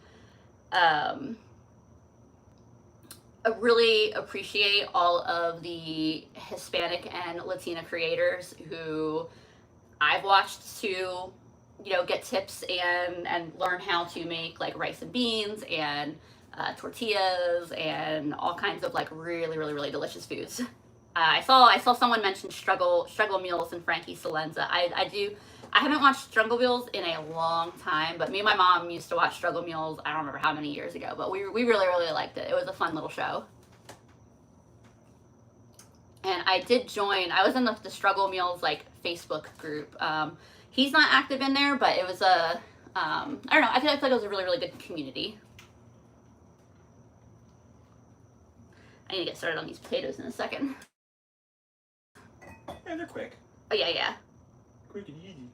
really appreciate all of the Hispanic and Latina creators who I've watched to, you know, get tips and learn how to make like rice and beans and tortillas and all kinds of like really, really, really delicious foods. I saw someone mention struggle meals and Frankie Salenza. I haven't watched Struggle Meals in a long time, but me and my mom used to watch Struggle Meals, I don't remember how many years ago, but we really, really liked it. It was a fun little show. And I did join, I was in the Struggle Meals like Facebook group. He's not active in there, but it was a, I don't know, I feel like it was a really, really good community. I need to get started on these potatoes in a second. Yeah, they're quick. Oh, yeah. Quick and easy.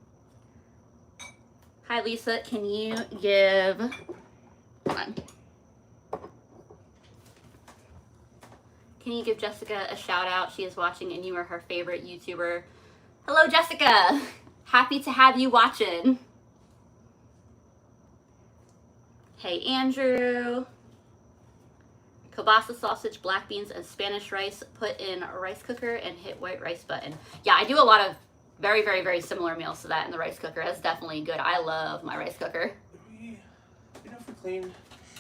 Hi, Lisa. Can you give... Hold on. Can you give Jessica a shout out? She is watching and you are her favorite YouTuber. Hello, Jessica. Happy to have you watching. Hey, Andrew. Kielbasa sausage, black beans, and Spanish rice. Put in a rice cooker and hit white rice button. Yeah, I do a lot of very, very, very similar meals to that in the rice cooker. That's definitely good. I love my rice cooker. You know if we cleaned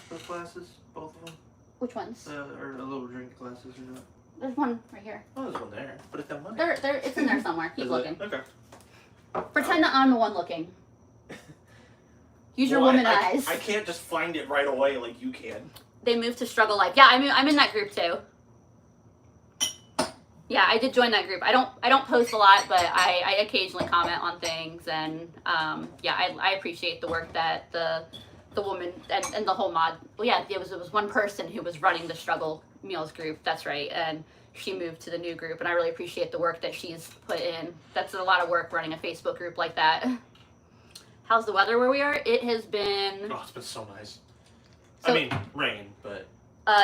those glasses, both of them? Which ones? Or the little drink glasses or not? There's one right here. Oh, there's one there. But it's that one. It's in there somewhere. Keep looking. Okay. Pretend that I'm the one looking. Use your woman eyes. I can't just find it right away like you can. They moved to Struggle Life. Yeah, I'm in that group too. Yeah, I did join that group. I don't post a lot, but I occasionally comment on things, and yeah, I appreciate the work that the woman and the whole mod. Well, yeah, it was one person who was running the Struggle Meals group. That's right, and she moved to the new group, and I really appreciate the work that she's put in. That's a lot of work running a Facebook group like that. How's the weather where we are? It has been... Oh, it's been so nice. So, I mean, rain, but...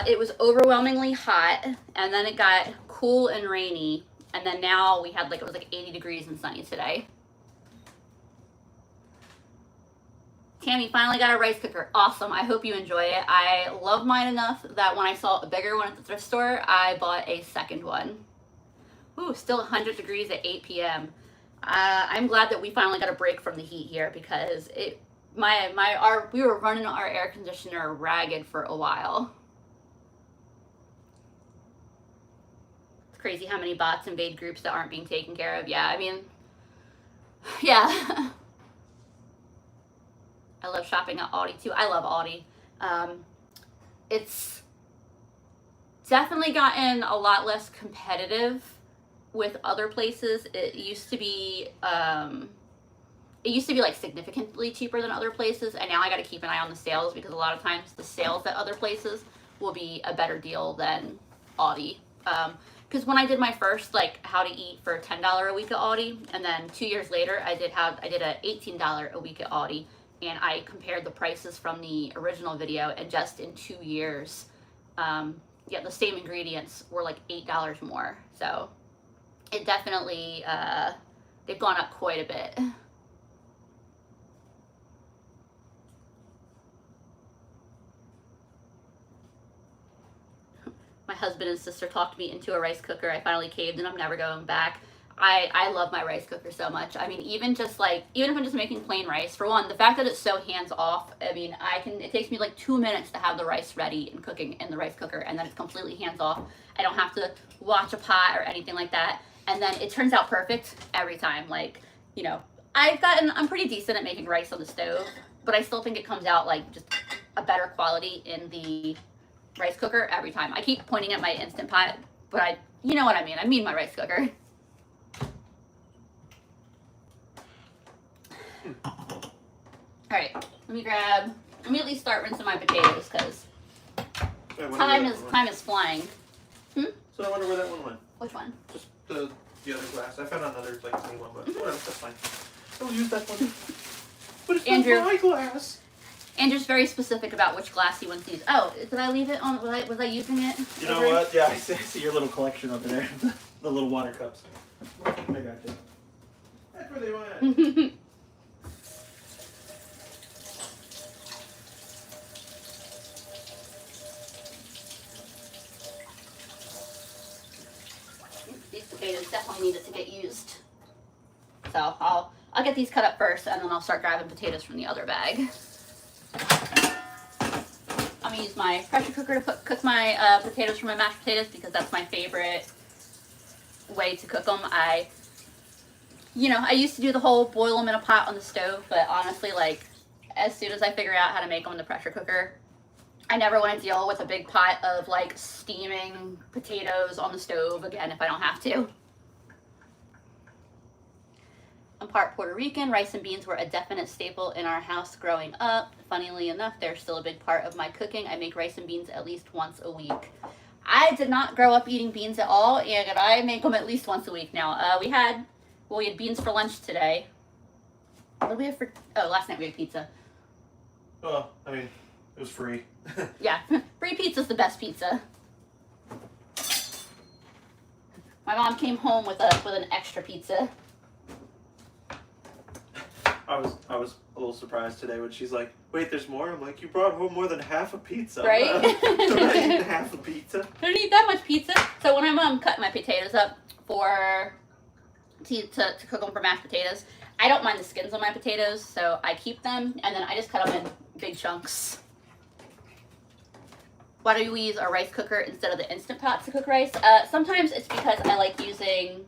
it was overwhelmingly hot, and then it got cool and rainy, and then now we had, it was 80 degrees and sunny today. Tammy finally got a rice cooker. Awesome. I hope you enjoy it. I love mine enough that when I saw a bigger one at the thrift store, I bought a second one. Ooh, still 100 degrees at 8 p.m. I'm glad that we finally got a break from the heat here because we were running our air conditioner ragged for a while. It's crazy how many bots invade groups that aren't being taken care of. Yeah, I mean, yeah. I love shopping at Aldi too. I love Aldi. It's definitely gotten a lot less competitive with other places. It used to be significantly cheaper than other places, and now I got to keep an eye on the sales because a lot of times the sales at other places will be a better deal than Aldi. Because when I did my first how to eat for $10 a week at Aldi, and then 2 years later I did a $18 a week at Aldi, and I compared the prices from the original video, and just in 2 years, yeah, the same ingredients were $8 more. So it definitely they've gone up quite a bit. My husband and sister talked me into a rice cooker. I finally caved and I'm never going back. I love my rice cooker so much. I mean, even if I'm just making plain rice, for one, the fact that it's so hands off, I mean, it takes me 2 minutes to have the rice ready and cooking in the rice cooker, and then it's completely hands off. I don't have to watch a pot or anything like that. And then it turns out perfect every time. I'm pretty decent at making rice on the stove, but I still think it comes out just a better quality in the rice cooker every time. I keep pointing at my Instant Pot, but you know what I mean. I mean my rice cooker. All right, let me at least start rinsing my potatoes because time is flying. So I wonder where that one went. Which one? Just the other glass. I found another tiny one, but whatever, that's fine. I'll use that one. But it's Andrew, not my glass. Andrew's very specific about which glass he wants to use. Oh, did I leave it on? Was I using it? You know what? Yeah, I see your little collection over there. The little water cups. I got you. That's where they went. These potatoes definitely needed to get used. So I'll get these cut up first, and then I'll start grabbing potatoes from the other bag. I'm gonna use my pressure cooker to cook my potatoes for my mashed potatoes because that's my favorite way to cook them. I used to do the whole boil them in a pot on the stove, but honestly, as soon as I figure out how to make them in the pressure cooker, I never want to deal with a big pot of like steaming potatoes on the stove again if I don't have to. I'm part Puerto Rican. Rice and beans were a definite staple in our house growing up. Funnily enough, they're still a big part of my cooking. I make rice and beans at least once a week. I did not grow up eating beans at all, and I make them at least once a week now. We had beans for lunch today. What did we have for? Oh, last night we had pizza. Well, I mean, it was free. Yeah, free pizza's the best pizza. My mom came home with an extra pizza. I was a little surprised today when she's like, "Wait, there's more." I'm like, "You brought home more than half a pizza." Right? I'm not eating half a pizza. I don't eat that much pizza. So when I'm cutting my potatoes up to cook them for mashed potatoes, I don't mind the skins on my potatoes, so I keep them and then I just cut them in big chunks. Why do we use a rice cooker instead of the Instant Pot to cook rice? Sometimes it's because I like using.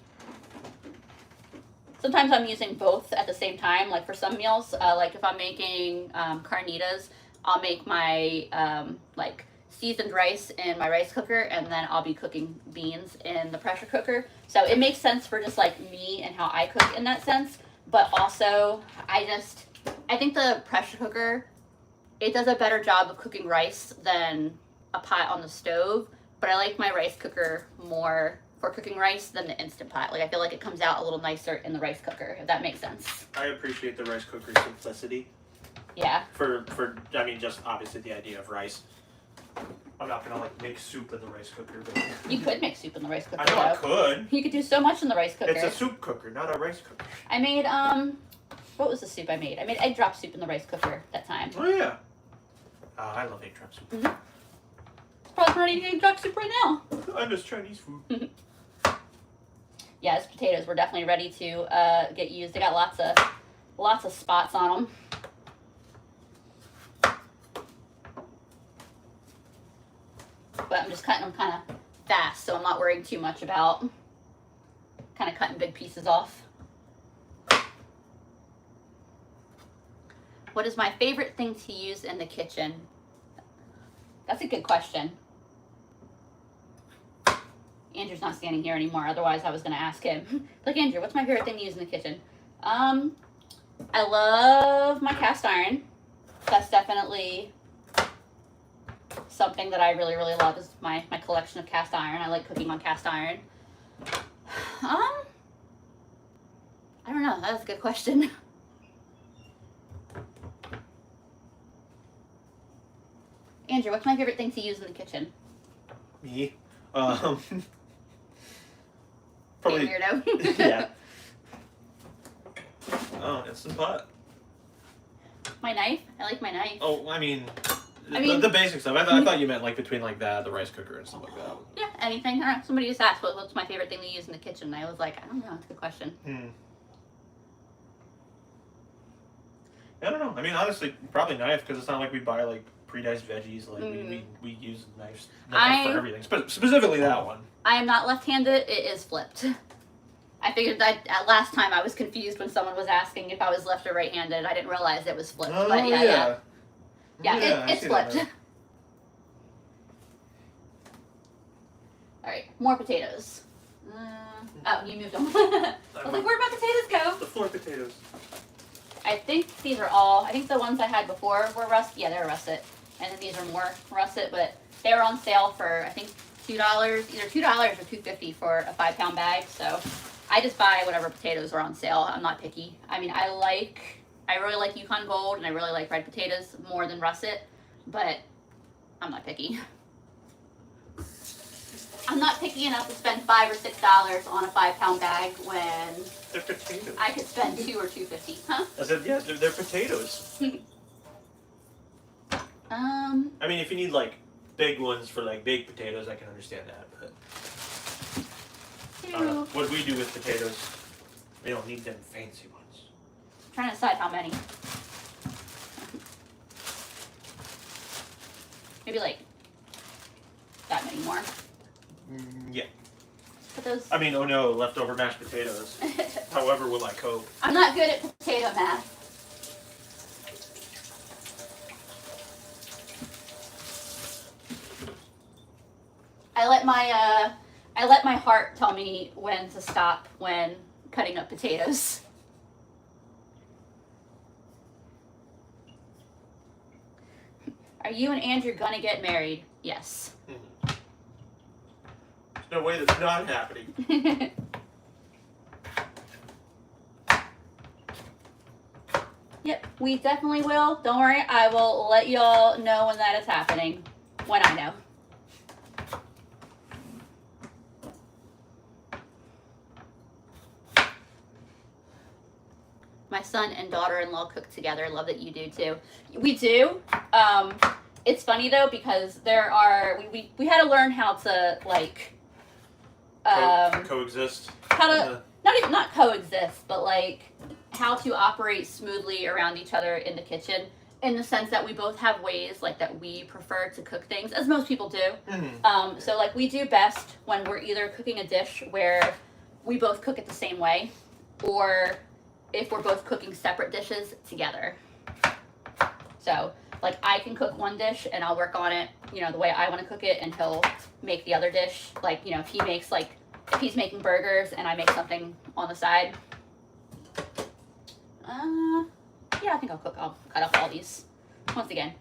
Sometimes I'm using both at the same time. Like for some meals, like if I'm making carnitas, I'll make my like seasoned rice in my rice cooker, and then I'll be cooking beans in the pressure cooker. So it makes sense for just like me and how I cook in that sense. But also, I think the pressure cooker, it does a better job of cooking rice than a pot on the stove. But I like my rice cooker more for cooking rice than the Instant Pot. Like I feel like it comes out a little nicer in the rice cooker, if that makes sense. I appreciate the rice cooker's simplicity. Yeah. For I mean, just obviously the idea of rice. I'm not gonna like make soup in the rice cooker, but You could make soup in the rice cooker. I know I though. could. You could do so much in the rice cooker. It's a soup cooker, not a rice cooker. I made what was the soup I made? I made egg drop soup in the rice cooker that time. Oh yeah. I love egg drop soup. Mm-hmm. Probably not eating egg drop soup right now. I miss Chinese food. Yeah, these potatoes were definitely ready to get used. They got lots of spots on them. But I'm just cutting them kind of fast, so I'm not worrying too much about kind of cutting big pieces off. What is my favorite thing to use in the kitchen? That's a good question. Andrew's not standing here anymore, otherwise I was going to ask him. Like, Andrew, what's my favorite thing to use in the kitchen? I love my cast iron. That's definitely something that I really, really love is my collection of cast iron. I like cooking on cast iron. I don't know. That's a good question. Andrew, what's my favorite thing to use in the kitchen? Me? Probably Probably. weirdo. Yeah. Oh, Instant Pot. My knife? I like my knife. Oh, I mean mean- the basic stuff. I thought you meant like between like that, the rice cooker and stuff like that. Yeah, anything. I don't know. Somebody just asked what's my favorite thing to use in the kitchen. And I was like, I don't know. That's a good question. I don't know. I mean, honestly, probably knife because it's not like we buy like pre-diced veggies. Like we use knives for everything. Specifically that one. I am not left-handed. It is flipped. I figured that last time I was confused when someone was asking if I was left or right-handed. I didn't realize it was flipped. Oh, but yeah. It's I see that flipped. now. All right, more potatoes. Oh, you moved them. I was like, where'd my potatoes go? The floor potatoes. I think these are all, I think the ones I had before were russet. Yeah, they were russet. And then these are more russet, but they were on sale for, I think, $2, either $2 or $2.50 for a 5-pound bag. So I just buy whatever potatoes are on sale. I'm not picky. I mean, I really like Yukon Gold and I really like red potatoes more than russet, but I'm not picky. I'm not picky enough to spend $5 or $6 on a 5-pound bag when They're potatoes. I could spend $2 or $2.50. Huh? I said, yeah, they're potatoes. I mean, if you need like big ones for like baked potatoes, I can understand that. But I don't know. What we do with potatoes, we don't need them fancy ones. I'm trying to decide how many. Maybe like that many more. Yeah. Put those. I mean, oh no, leftover mashed potatoes. However will I cope? I'm not good at potato math. I let my heart tell me when to stop when cutting up potatoes. Are you and Andrew gonna get married? Yes. There's no way that's not happening. Yep, we definitely will. Don't worry, I will let y'all know when that is happening. When I know. My son and daughter-in-law cook together. Love that you do too. We do. It's funny though because there are we had to learn how to like coexist. How to not coexist, but like how to operate smoothly around each other in the kitchen, in the sense that we both have ways like that we prefer to cook things, as most people do. Mm-hmm. So like we do best when we're either cooking a dish where we both cook it the same way, or if we're both cooking separate dishes together. So like I can cook one dish and I'll work on it, you know, the way I want to cook it, and he'll make the other dish. Like, you know, if he's making burgers and I make something on the side. Yeah, I think I'll cut up all these. Once again,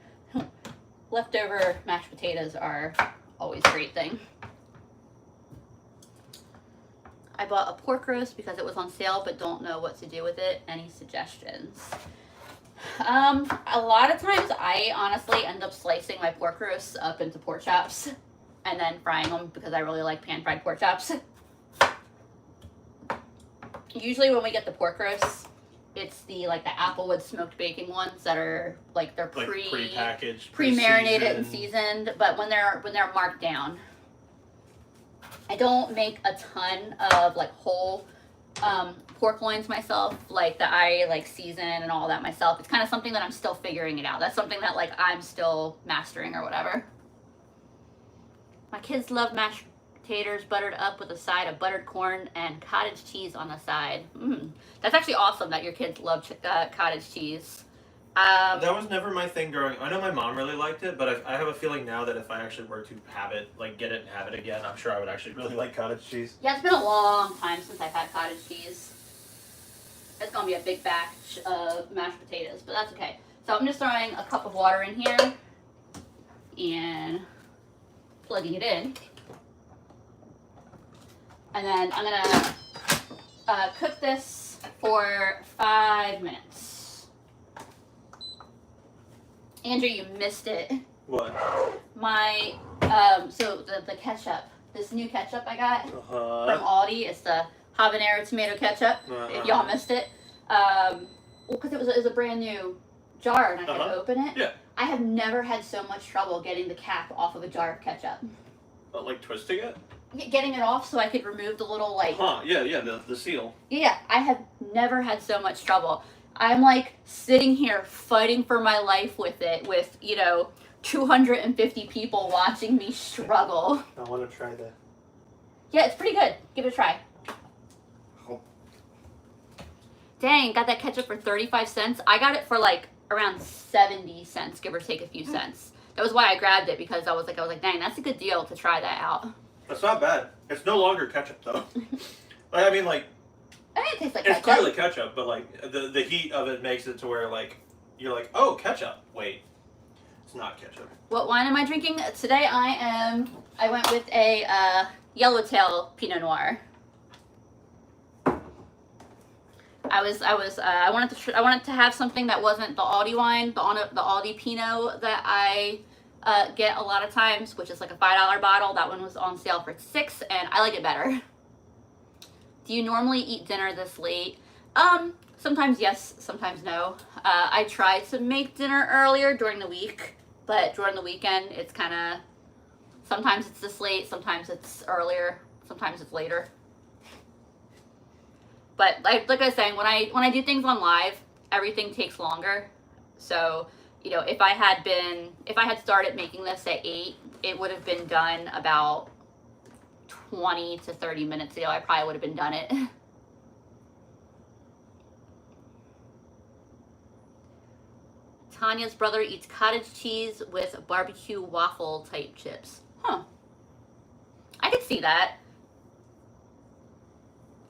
leftover mashed potatoes are always a great thing. I bought a pork roast because it was on sale, but don't know what to do with it. Any suggestions? A lot of times I honestly end up slicing my pork roasts up into pork chops and then frying them because I really like pan fried pork chops. Usually when we get the pork roasts, it's the applewood smoked bacon ones that are like they're pre-packaged, pre-marinated and seasoned, but when they're marked down. I don't make a ton of like whole pork loins myself, like that I like season and all that myself. It's kind of something that I'm still figuring it out. That's something that like I'm still mastering or whatever. My kids love mashed potatoes buttered up with a side of buttered corn and cottage cheese on the side. That's actually awesome that your kids love cottage cheese. That was never my thing growing. I know my mom really liked it, but I have a feeling now that if I actually were to have it, like get it and have it again, I'm sure I would actually really like cottage cheese. Yeah, it's been a long time since I've had cottage cheese. It's gonna be a big batch of mashed potatoes, but that's okay. So I'm just throwing a cup of water in here and plugging it in. And then I'm gonna cook this for 5 minutes. Andrew, you missed it. What? My, so the ketchup, this new ketchup I got from Aldi, it's the habanero tomato ketchup, if y'all missed it. Because it was a brand new jar and I had to open it. Yeah. I have never had so much trouble getting the cap off of a jar of ketchup. Like twisting it? Getting it off so I could remove the little like... Yeah, the seal. Yeah, I have never had so much trouble. I'm like sitting here fighting for my life with it with, 250 people watching me struggle. I want to try that. Yeah, it's pretty good. Give it a try. Oh. Dang, got that ketchup for 35 cents. I got it for like around 70 cents, give or take a few cents. That was why I grabbed it, because I was like, dang, that's a good deal to try that out. That's not bad. It's no longer ketchup though. I mean, like, it tastes like ketchup. It's clearly ketchup, but like the heat of it makes it to where like you're like, oh, ketchup. Wait, it's not ketchup. What wine am I drinking today? I went with a Yellowtail Pinot Noir. I wanted to have something that wasn't the Aldi wine, the Aldi Pinot that I get a lot of times, which is like a $5 bottle. That one was on sale for $6, and I like it better. Do you normally eat dinner this late? Sometimes yes, sometimes no. I try to make dinner earlier during the week, but during the weekend it's kind of, sometimes it's this late, sometimes it's earlier, sometimes it's later. But like I was saying, when I do things on live, everything takes longer. So, if I had started making this at 8, it would have been done about 20 to 30 minutes ago. I probably would have been done it. Tanya's brother eats cottage cheese with barbecue waffle type chips. Huh. see that.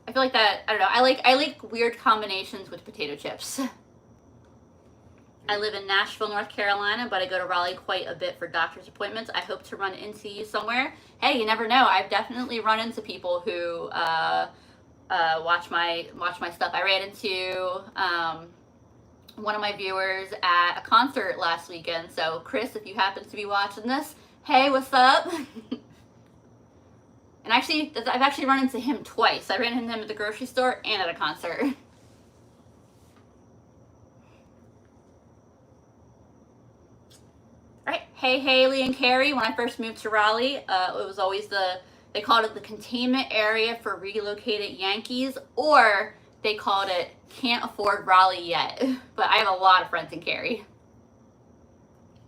I feel like that, I don't know, I like weird combinations with potato chips. I live in Nashville, North Carolina, but I go to Raleigh quite a bit for doctor's appointments. I hope to run into you somewhere. Hey, you never know. I've definitely run into people who watch my stuff. I ran into one of my viewers at a concert last weekend. So Chris, if you happen to be watching this, hey, what's up? And actually, I've actually run into him twice. I ran into him at the grocery store and at a concert. Right. Hey, Haley and Carrie. When I first moved to Raleigh, it was always they called it the containment area for relocated Yankees, or they called it can't afford Raleigh yet. But I have a lot of friends in Cary.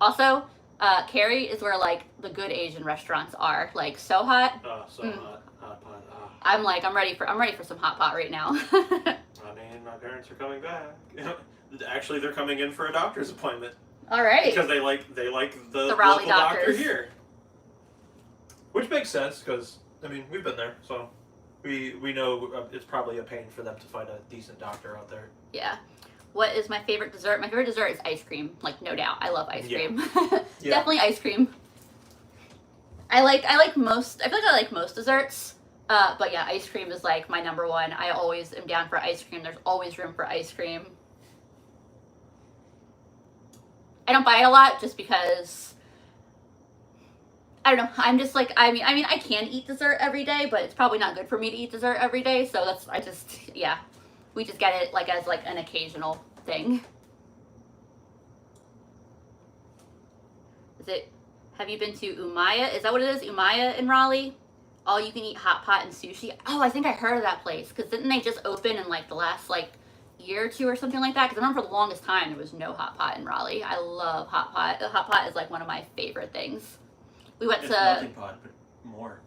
Also, Cary is where like the good Asian restaurants are. Like So Hot. Oh, so hot. Hot pot. Oh. I'm ready for some hot pot right now. I mean, my parents are coming back. Actually, they're coming in for a doctor's appointment. All right. Because they like the Raleigh local doctor doctors here. Which makes sense because I mean we've been there, so we know it's probably a pain for them to find a decent doctor out there. Yeah. What is my favorite dessert? My favorite dessert is ice cream. Like no doubt, I love ice cream. Yeah. Definitely ice cream. I like most. I feel like I like most desserts. But yeah, ice cream is like my number one. I always am down for ice cream. There's always room for ice cream. I don't buy it a lot just because I don't know. I'm just like I mean I can eat dessert every day, but it's probably not good for me to eat dessert every day. So we just get it like as like an occasional thing. Have you been to Umaya? Is that what it is? Umaya in Raleigh? All you can eat hot pot and sushi. Oh, I think I heard of that place because didn't they just open in like the last like year or two or something like that? Because I remember for the longest time there was no hot pot in Raleigh. I love hot pot. The hot pot is like one of my favorite things. We went it's to melting pot, but more.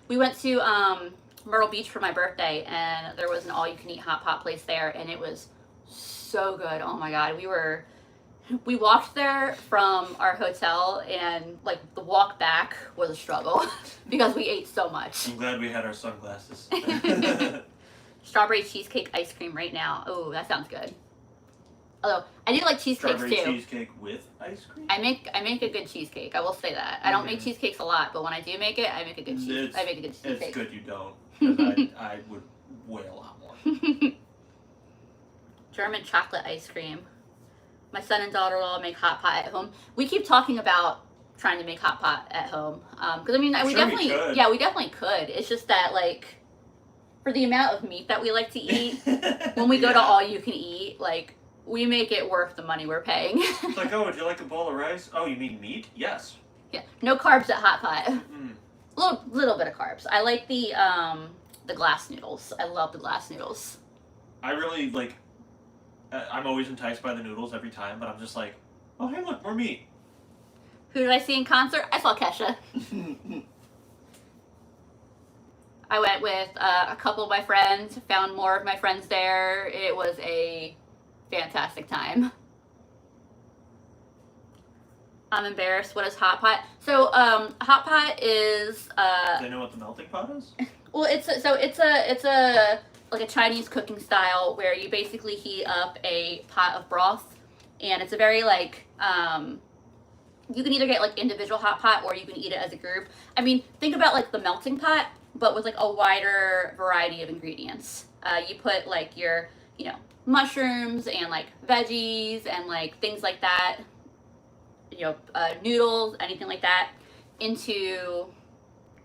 we went to Myrtle Beach for my birthday, and there was an all-you-can-eat hot pot place there, and it was so good. Oh my god, we walked there from our hotel, and like the walk back was a struggle because we ate so much. I'm glad we had our sunglasses. Strawberry cheesecake ice cream right now. Oh, that sounds good. Although I do like cheesecakes Strawberry too. cheesecake with ice cream. I make a good cheesecake. I will say that. I don't make cheesecakes a lot, but when I do make it, I make a good cheesecake. It's good you don't. 'Cause I would weigh a lot more. German chocolate ice cream. My son and daughter-in-law make hot pot at home. We keep talking about trying to make hot pot at home because I mean we definitely could. It's just that like for the amount of meat that we like to eat when we go to all you can eat, like we make it worth the money we're paying. It's like, oh, would you like a bowl of rice? Oh, you mean meat? Yes. Yeah, no carbs at hot pot. Little bit of carbs. I like the glass noodles. I love the glass noodles. I really like. I'm always enticed by the noodles every time, but I'm just like, oh hey, look, more meat. Who did I see in concert? I saw Kesha. I went with a couple of my friends. Found more of my friends there. It was a fantastic time. I'm embarrassed. What is hot pot? So, hot pot is. Do they know what the melting pot is? Well, it's a like a Chinese cooking style where you basically heat up a pot of broth, and it's a very like you can either get like individual hot pot or you can eat it as a group. I mean, think about like the melting pot, but with like a wider variety of ingredients. You put like your mushrooms and like veggies and like things like that. Noodles, anything like that, into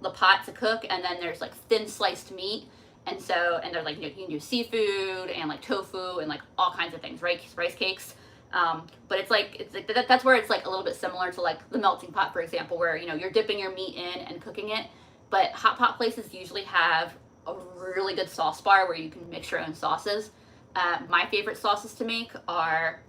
the pot to cook, and then there's like thin sliced meat, and there's like you can do seafood and like tofu and like all kinds of things, rice cakes. But it's like that's where it's like a little bit similar to like the melting pot, for example, where you're dipping your meat in and cooking it. But hot pot places usually have a really good sauce bar where you can mix your own sauces. My favorite sauces to make are,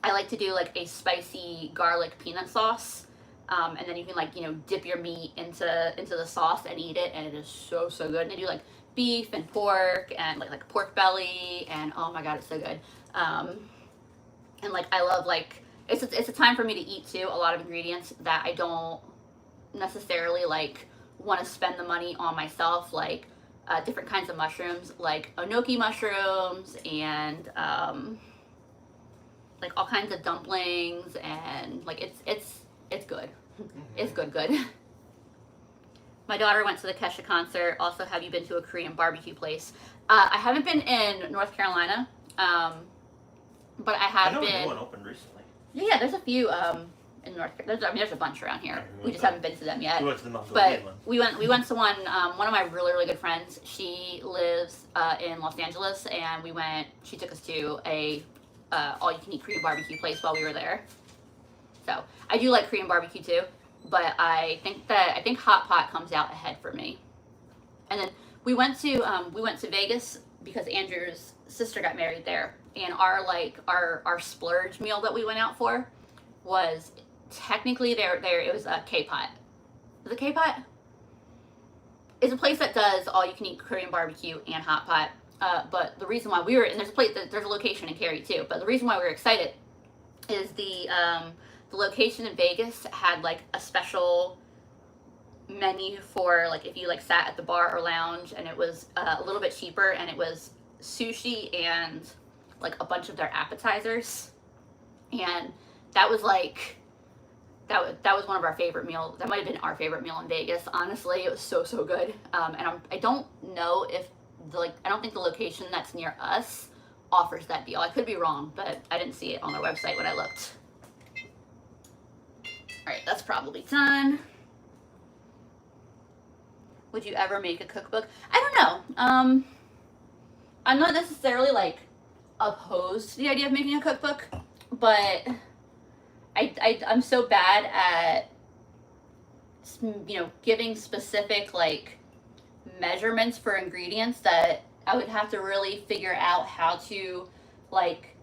I like to do like a spicy garlic peanut sauce, and then you can like dip your meat into the sauce and eat it, and it is so good. And I do like beef and pork and like pork belly, and oh my god, it's so good. And like I love like it's a time for me to eat too. A lot of ingredients that I don't necessarily like want to spend the money on myself, like different kinds of mushrooms, like enoki mushrooms and like all kinds of dumplings, and like it's good. It's good. My daughter went to the Kesha concert. Also, have you been to a Korean barbecue place? I haven't been in North Carolina, but I have I know been. a new one opened recently. Yeah, there's a few in North. There's a bunch around here. We just haven't been to them yet. We went to the Mongolian one. We went to one. One of my really good friends. She lives in Los Angeles, and we went. She took us to a all-you-can-eat Korean barbecue place while we were there. So I do like Korean barbecue too, but I think hot pot comes out ahead for me. And then we went to Vegas because Andrew's sister got married there, and our splurge meal that we went out for was technically there. It was a K-Pot. Is it K-Pot? It's a place that does all-you-can-eat Korean barbecue and hot pot. But the reason why we were, and there's a location in Cary too, but the reason why we were excited is the location in Vegas had like a special menu for like if you like sat at the bar or lounge, and it was a little bit cheaper, and it was sushi and like a bunch of their appetizers, and that was like that was one of our favorite meals. That might have been our favorite meal in Vegas. Honestly, it was so good. And I don't know if I don't think the location that's near us offers that deal. I could be wrong, but I didn't see it on their website when I looked. All right, that's probably done. Would you ever make a cookbook? I don't know. I'm not necessarily like opposed to the idea of making a cookbook, but I'm so bad at, you know, giving specific like measurements for ingredients that I would have to really figure out how to like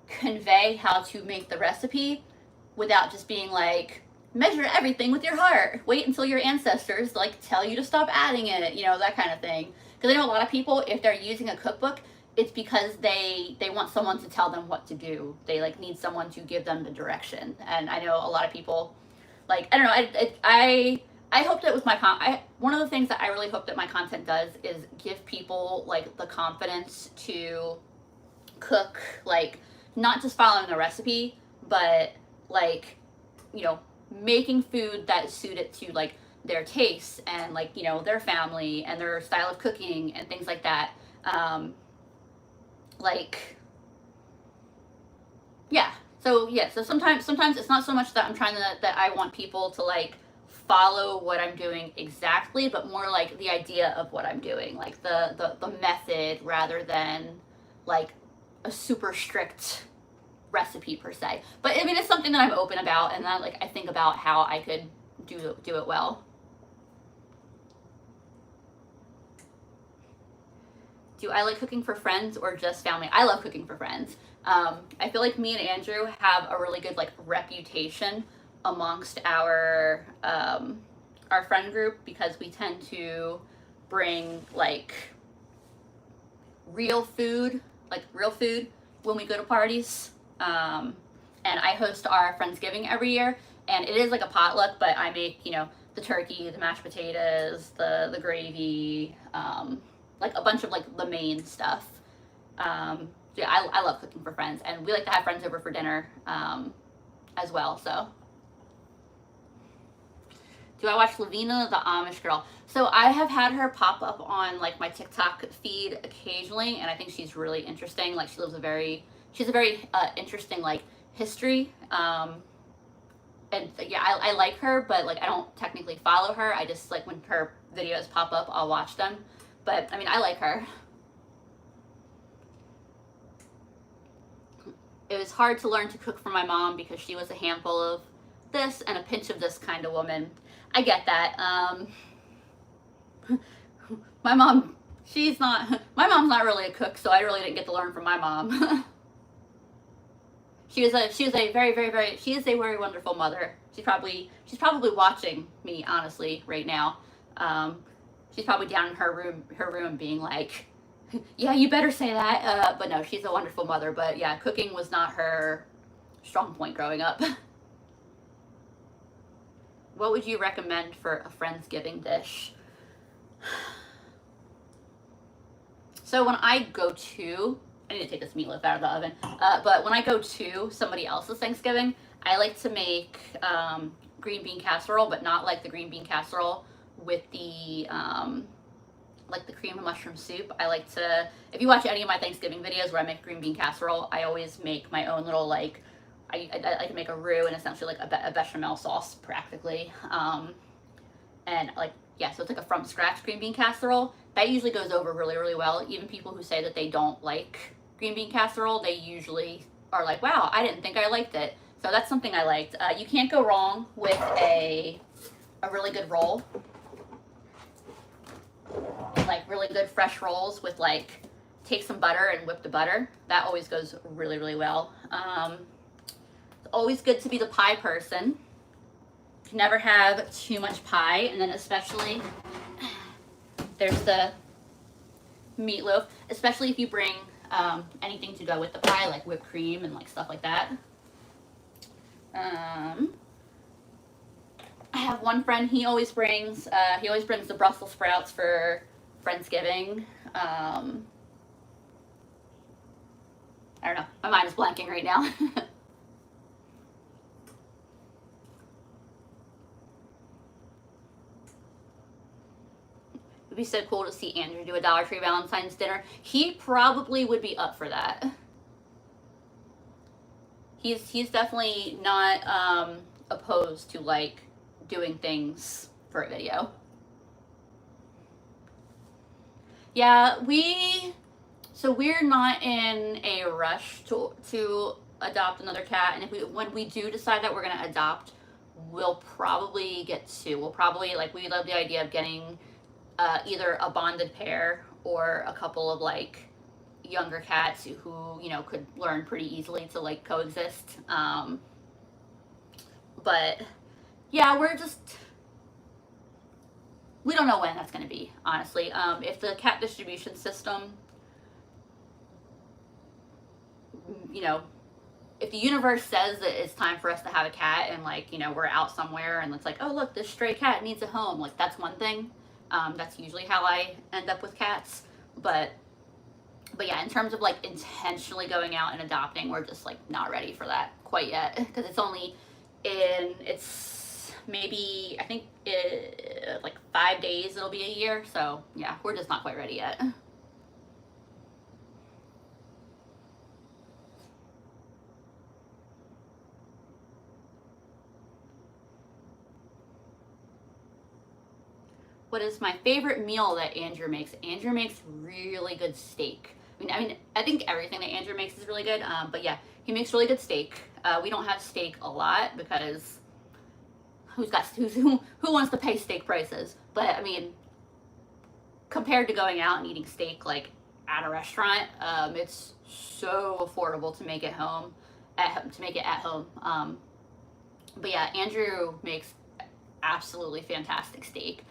convey how to make the recipe without just being like, measure everything with your heart. Wait until your ancestors like tell you to stop adding it, you know, that kind of thing. Because I know a lot of people, if they're using a cookbook, it's because they want someone to tell them what to do. They like need someone to give them the direction. And I know a lot of people, like, I don't know, I hope that with my one of the things that I really hope that my content does is give people like the confidence to cook, like not just following the recipe, but like, you know, making food that is suited to like their tastes and like, you know, their family and their style of cooking and things like that. Like, yeah. So sometimes it's not so much that I'm trying that I want people to like follow what I'm doing exactly, but more like the idea of what I'm doing, like the method rather than like a super strict recipe per se. But I mean, it's something that I'm open about, and that like I think about how I could do it well. Do I like cooking for friends or just family? I love cooking for friends. I feel like me and Andrew have a really good like reputation amongst our friend group because we tend to bring like real food when we go to parties. And I host our Friendsgiving every year, and it is like a potluck, but I make, you know, the turkey, the mashed potatoes, the gravy, like a bunch of like the main stuff. Yeah, I love cooking for friends, and we like to have friends over for dinner as well. So, do I watch Lavina the Amish Girl? So I have had her pop up on like my TikTok feed occasionally, and I think she's really interesting. Like she has a very interesting like history. And yeah, I like her, but like I don't technically follow her. I just like when her videos pop up, I'll watch them. But I mean, I like her. It was hard to learn to cook for my mom because she was a handful of this and a pinch of this kind of woman. I get that. My mom's not really a cook, so I really didn't get to learn from my mom. She is a very wonderful mother. She's probably watching me honestly right now. She's probably down in her room being like, yeah, you better say that. But no, she's a wonderful mother. But yeah, cooking was not her strong point growing up. What would you recommend for a Friendsgiving dish? So when I go to, I need to take this meatloaf out of the oven, but when I go to somebody else's Thanksgiving, I like to make green bean casserole, but not like the green bean casserole with the like the cream and mushroom soup. I like to, if you watch any of my Thanksgiving videos where I make green bean casserole, I always make my own little like, I like to make a roux and essentially like a bechamel sauce practically. And like, yeah, so it's like a from scratch green bean casserole. That usually goes over really, really well. Even people who say that they don't like green bean casserole, they usually are like, wow, I didn't think I liked it. So that's something I liked. You can't go wrong with a really good roll. Like really good fresh rolls with like, take some butter and whip the butter. That always goes really, really well. It's always good to be the pie person. You can never have too much pie, and then especially there's the meatloaf, especially if you bring anything to go with the pie, like whipped cream and like stuff like that. I have one friend, he always brings the Brussels sprouts for Friendsgiving. I don't know, my mind is blanking right now. It'd be so cool to see Andrew do a Dollar Tree Valentine's dinner. He probably would be up for that. He's definitely not opposed to like doing things for a video. Yeah, we're not in a rush to adopt another cat, and when we do decide that we're gonna adopt, we'll probably get two. We'll probably, like, we love the idea of getting either a bonded pair or a couple of like younger cats who, you know, could learn pretty easily to like coexist. But yeah, we don't know when that's going to be, honestly. If the cat distribution system, you know, if the universe says that it's time for us to have a cat and like, you know, we're out somewhere and it's like, oh look, this stray cat needs a home, like that's one thing. That's usually how I end up with cats. But yeah, in terms of like intentionally going out and adopting, we're just like not ready for that quite yet, because it's maybe, I think like 5 days it'll be a year. So yeah, we're just not quite ready yet. What is my favorite meal that Andrew makes? Andrew makes really good steak. I mean, I think everything that Andrew makes is really good. But yeah, he makes really good steak. We don't have steak a lot because who wants to pay steak prices? But I mean, compared to going out and eating steak like at a restaurant, it's so affordable to make it home. At home. But yeah, Andrew makes absolutely fantastic steak.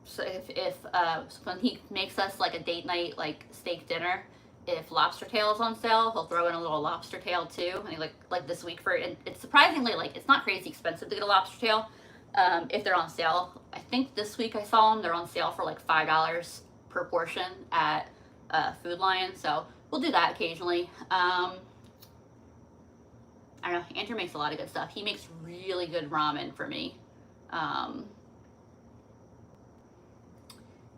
So when he makes us like a date night like steak dinner, if lobster tail is on sale, he'll throw in a little lobster tail too. And he like this week it's surprisingly like it's not crazy expensive to get a lobster tail if they're on sale. I think this week I saw them, they're on sale for like $5 per portion at Food Lion. So we'll do that occasionally. I don't know. Andrew makes a lot of good stuff. He makes really good ramen for me.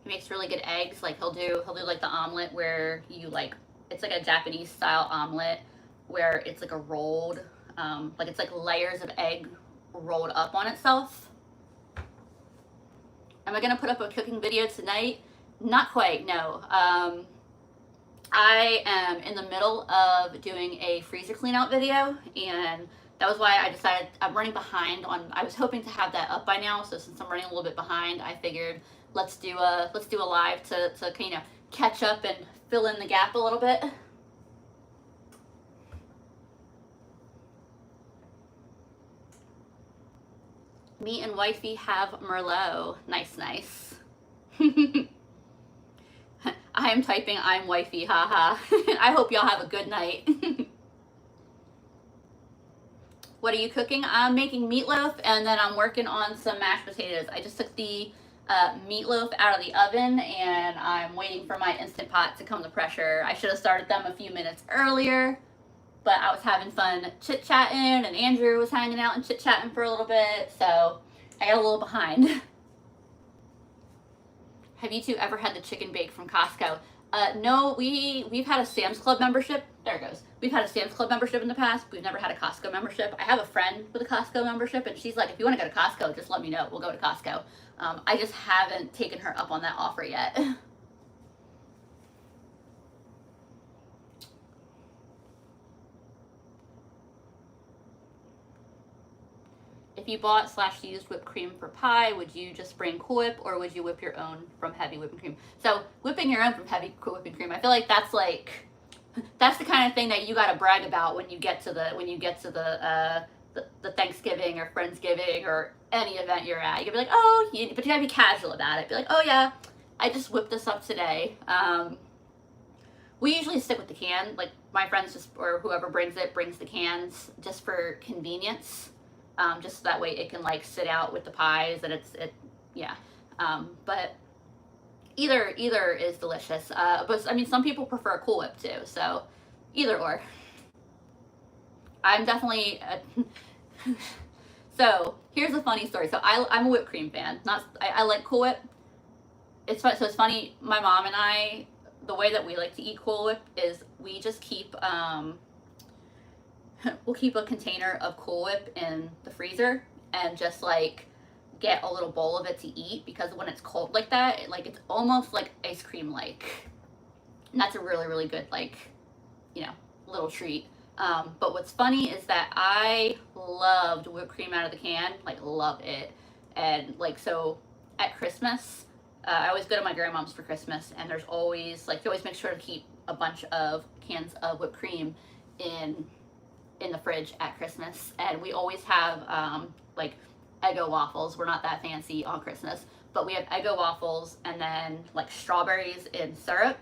He makes really good eggs. Like he'll do like the omelet where you like, it's like a Japanese style omelet where it's like a rolled, like it's like layers of egg rolled up on itself. Am I gonna put up a cooking video tonight? Not quite, no. I am in the middle of doing a freezer clean out video, and that was why I decided I'm running behind on, I was hoping to have that up by now. So since I'm running a little bit behind, I figured let's do a live to you know, catch up and fill in the gap a little bit. Me and wifey have Merlot. Nice. I am typing I'm wifey, haha. I hope y'all have a good night. What are you cooking? I'm making meatloaf, and then I'm working on some mashed potatoes. I just took the meatloaf out of the oven, and I'm waiting for my Instant Pot to come to pressure. I should have started them a few minutes earlier, but I was having fun chit-chatting, and Andrew was hanging out and chit-chatting for a little bit, so I got a little behind. Have you two ever had the chicken bake from Costco? No, we've had a Sam's Club membership. There it goes. We've had a Sam's Club membership in the past. We've never had a Costco membership. I have a friend with a Costco membership, and she's like, if you want to go to Costco, just let me know. We'll go to Costco. I just haven't taken her up on that offer yet. If you bought / used whipped cream for pie, would you just bring Cool Whip, or would you whip your own from heavy whipping cream? So whipping your own from heavy whipping cream, I feel like that's the kind of thing that you gotta brag about when you get to the Thanksgiving or Friendsgiving or any event you're at. You can be like, oh, but you gotta be casual about it. Be like, oh yeah, I just whipped this up today. We usually stick with the can. Like my friends or whoever brings the cans just for convenience. Just so that way it can like sit out with the pies and yeah. But either is delicious. But I mean, some people prefer Cool Whip too, so either or. I'm definitely so here's a funny story. So I'm a whipped cream fan. I like Cool Whip. It's fun. So it's funny. My mom and I, the way that we like to eat Cool Whip is we just keep we'll keep a container of Cool Whip in the freezer and just like get a little bowl of it to eat, because when it's cold like that, it's almost like ice cream like. And that's a really, really good little treat. But what's funny is that I loved whipped cream out of the can, love it. And so at Christmas, I always go to my grandmom's for Christmas, and there's always she always makes sure to keep a bunch of cans of whipped cream in the fridge at Christmas, and we always have Eggo waffles. We're not that fancy on Christmas, but we have Eggo waffles, and then strawberries in syrup,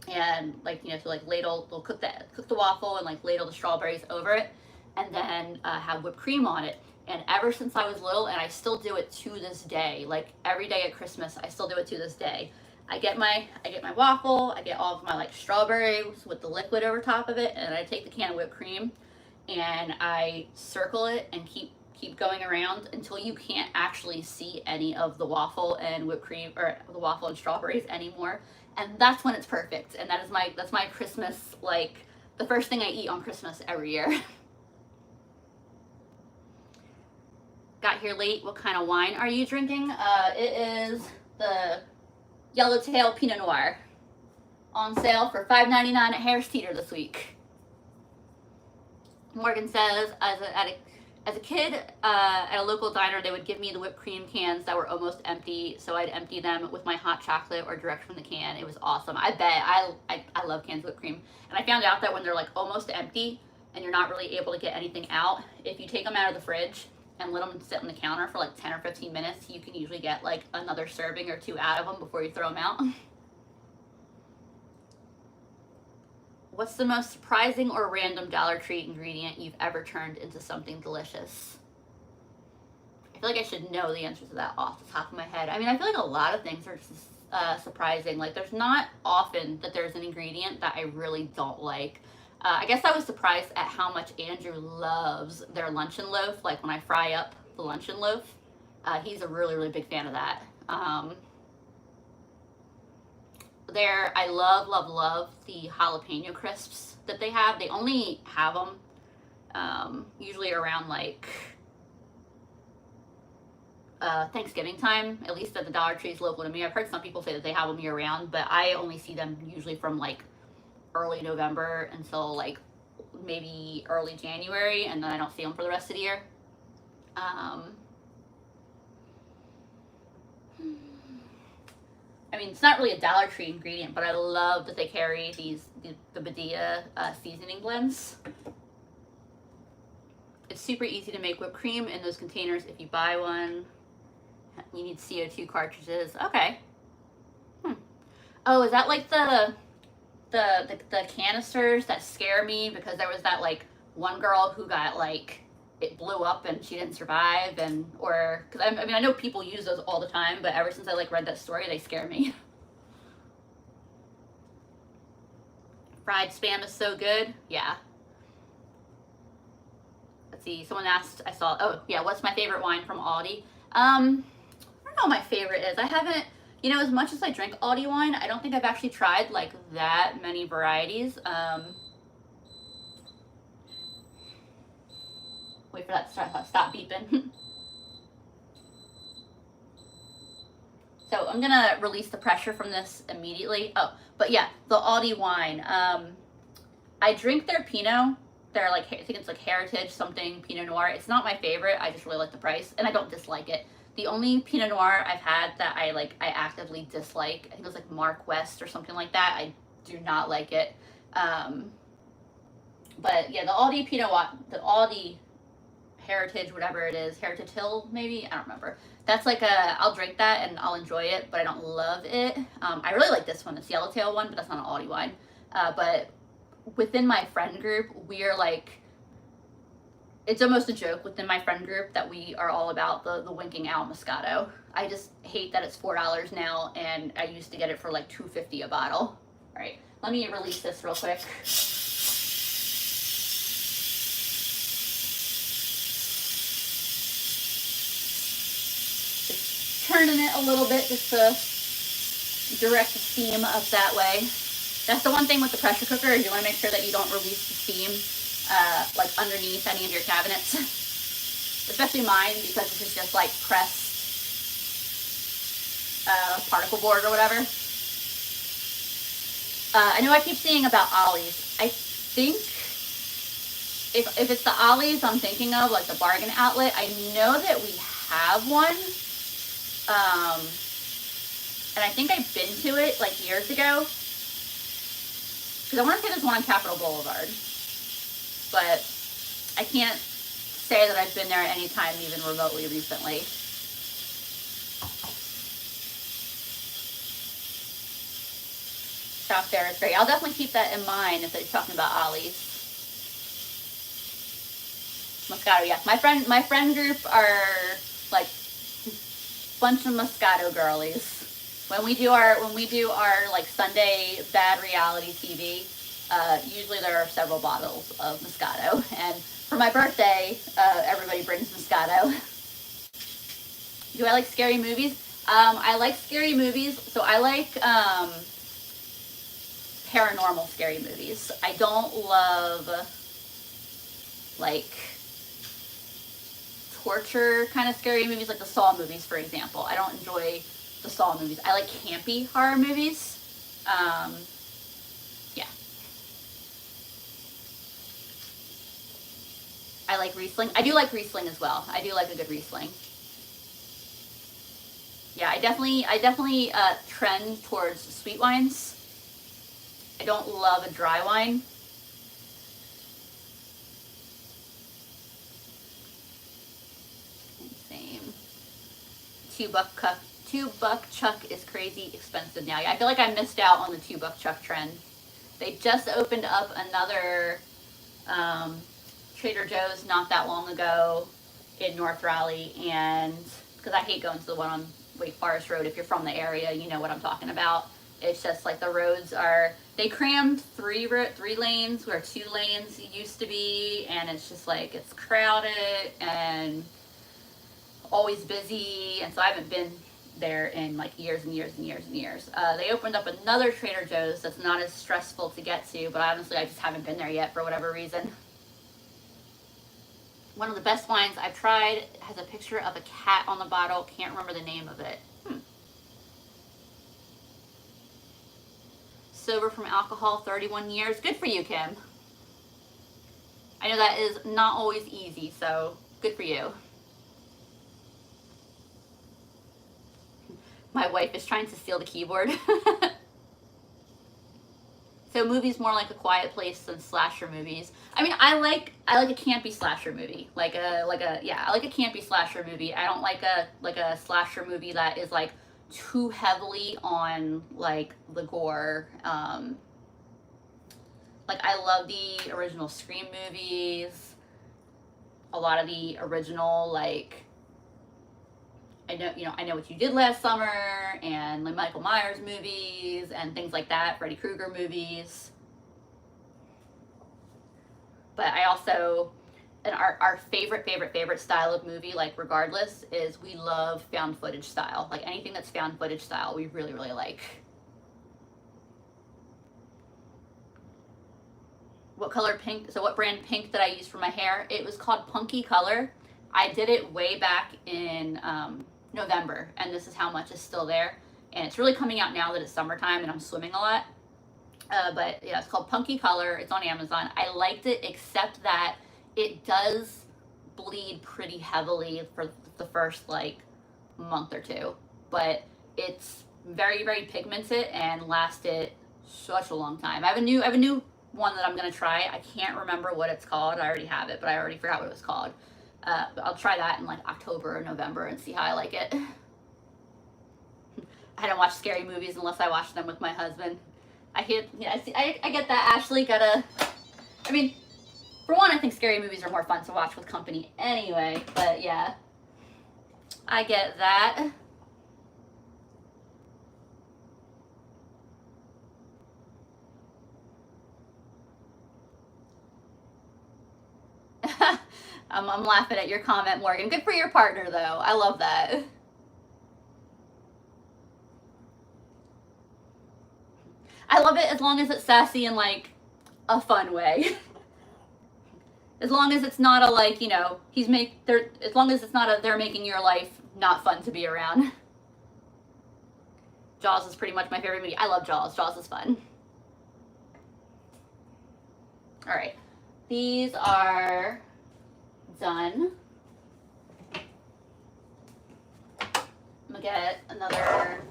and they'll cook the waffle and ladle the strawberries over it, and then have whipped cream on it. And ever since I was little, and I still do it to this day, every day at Christmas, I still do it to this day. I get my waffle, I get all of my strawberries with the liquid over top of it, and I take the can of whipped cream and I circle it and keep going around until you can't actually see any of the waffle and whipped cream, or the waffle and strawberries anymore. And that's when it's perfect. And that's my Christmas, the first thing I eat on Christmas every year. Got here late. What kind of wine are you drinking? It is the Yellowtail Pinot Noir, on sale for $5.99 at Harris Teeter this week. Morgan says, as a kid at a local diner, they would give me the whipped cream cans that were almost empty, so I'd empty them with my hot chocolate or direct from the can. It was awesome. I bet. I love cans of whipped cream. And I found out that when they're almost empty and you're not really able to get anything out, if you take them out of the fridge and let them sit on the counter for 10 or 15 minutes, you can usually get another serving or two out of them before you throw them out. What's the most surprising or random Dollar Tree ingredient you've ever turned into something delicious? I feel like I should know the answer to that off the top of my head. I mean, I feel like a lot of things are just, surprising. There's not often that there's an ingredient that I really don't like. I guess I was surprised at how much Andrew loves their luncheon loaf. When I fry up the luncheon loaf, he's a really, really big fan of that. I love the jalapeno crisps that they have. They only have them usually around Thanksgiving time, at least at the Dollar Trees local to me. I've heard some people say that they have them year round, but I only see them usually from early November until maybe early January, and then I don't see them for the rest of the year. I mean, it's not really a Dollar Tree ingredient, but I love that they carry the Badia seasoning blends. It's super easy to make whipped cream in those containers if you buy one. You need CO2 cartridges. Okay. Oh, is that the canisters that scare me? Because there was that one girl who got it blew up and she didn't survive, and or because I mean I know people use those all the time, but ever since I like read that story, they scare me. Fried Spam is so good. Yeah. Let's see. Someone asked. I saw. Oh yeah. What's my favorite wine from Aldi? I don't know what my favorite is. I haven't. You know, as much as I drink Aldi wine, I don't think I've actually tried like that many varieties. Wait for that to stop beeping. So I'm gonna release the pressure from this immediately. Oh, but yeah, the Aldi wine. I drink their Pinot. They're like, I think it's like Heritage something Pinot Noir. It's not my favorite. I just really like the price, and I don't dislike it. The only Pinot Noir I've had that I actively dislike, I think it was like Mark West or something like that. I do not like it. But yeah, the Aldi Pinot Noir, the Aldi Heritage, whatever it is, Heritage Hill maybe, I don't remember. That's like I'll drink that and I'll enjoy it, but I don't love it. I really like this one, the Yellowtail one, but that's not an Aldi wine. But within my friend group, we are like, it's almost a joke within my friend group that we are all about the winking owl Moscato. I just hate that it's $4 now, and I used to get it for like $2.50 a bottle. All right, let me release this real quick. Turning it a little bit just to direct the steam up that way. That's the one thing with the pressure cooker, is you want to make sure that you don't release the steam like underneath any of your cabinets. Especially mine, because this is just like pressed particle board or whatever. I know I keep seeing about Ollie's. I think if it's the Ollie's I'm thinking of, like the bargain outlet, I know that we have one. And I think I've been to it like years ago. Because I want to say there's one on Capitol Boulevard. But I can't say that I've been there any time even remotely recently. Shop there is great. I'll definitely keep that in mind if they're talking about Ollie's. Moscato, yeah. My friend group are like bunch of Moscato girlies. When we do our like Sunday bad reality TV, usually there are several bottles of Moscato, and for my birthday, everybody brings Moscato. Do I like scary movies? I like scary movies, so I like paranormal scary movies. I don't love like torture kind of scary movies, like the Saw movies, for example. I don't enjoy the Saw movies. I like campy horror movies. Yeah. I like Riesling. I do like Riesling as well. I do like a good Riesling. Yeah, I definitely trend towards sweet wines. I don't love a dry wine. Same. $2 chuck is crazy expensive now. Yeah, I feel like I missed out on the $2 chuck trend. They just opened up another Trader Joe's not that long ago in North Raleigh, and because I hate going to the one on Wake Forest Road. If you're from the area, you know what I'm talking about. It's just like the roads are, they crammed three lanes where 2 lanes used to be, and it's just like, it's crowded and always busy, and so I haven't been there in like years and years and years and years. They opened up another Trader Joe's that's not as stressful to get to, but honestly I just haven't been there yet for whatever reason. One of the best wines I've tried has a picture of a cat on the bottle. Can't remember the name of it. Sober from alcohol, 31 years. Good for you, Kim. I know that is not always easy, so good for you. My wife is trying to steal the keyboard. So movies more like A Quiet Place than slasher movies. I mean, I like a campy slasher movie. I like a campy slasher movie. I don't like a slasher movie that is like too heavily on like the gore. Like I love the original Scream movies. a lot of the original, like, I know What You Did Last Summer, and like Michael Myers movies and things like that, Freddy Krueger movies. But I also, and our favorite style of movie, like regardless, is we love found footage style. Like anything that's found footage style, we really, really like. What color pink? So what brand pink did I use for my hair? It was called Punky Color. I did it way back in November, and this is how much is still there. And it's really coming out now that it's summertime and I'm swimming a lot. But yeah, it's called Punky Color. It's on Amazon. I liked it, except that it does bleed pretty heavily for the first like month or two. But it's very, very pigmented and lasted such a long time. I have a new one that I'm gonna try. I can't remember what it's called. I already have it, but I already forgot what it was called. But I'll try that in like October or November and see how I like it. I don't watch scary movies unless I watch them with my husband. I get that. Ashley gotta, I mean, for one, I think scary movies are more fun to watch with company anyway, but yeah, I get that. I'm laughing at your comment, Morgan. Good for your partner, though. I love that. I love it as long as it's sassy in, like, a fun way. As long as it's not a, like, you know, as long as it's not a, they're making your life not fun to be around. Jaws is pretty much my favorite movie. I love Jaws. Jaws is fun. All right. These are done. I'm gonna get another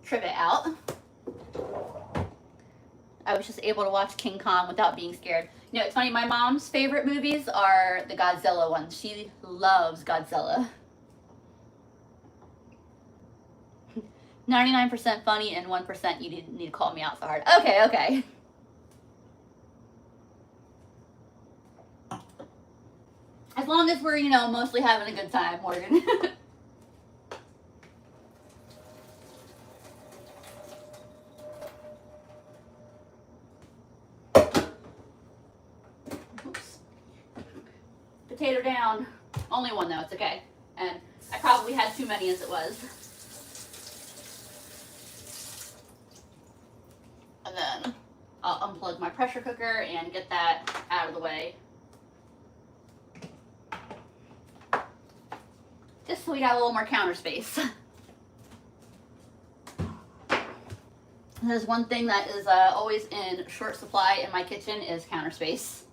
trivet out. I was just able to watch King Kong without being scared. You know, it's funny, my mom's favorite movies are the Godzilla ones. She loves Godzilla. 99% funny and 1% you didn't need to call me out so hard. Okay, okay. As long as we're, you know, mostly having a good time, Morgan. Oops. Potato down. Only one though, it's okay. And I probably had too many as it was. And then I'll unplug my pressure cooker and get that out of the way. Just so we got a little more counter space. There's one thing that is always in short supply in my kitchen is counter space.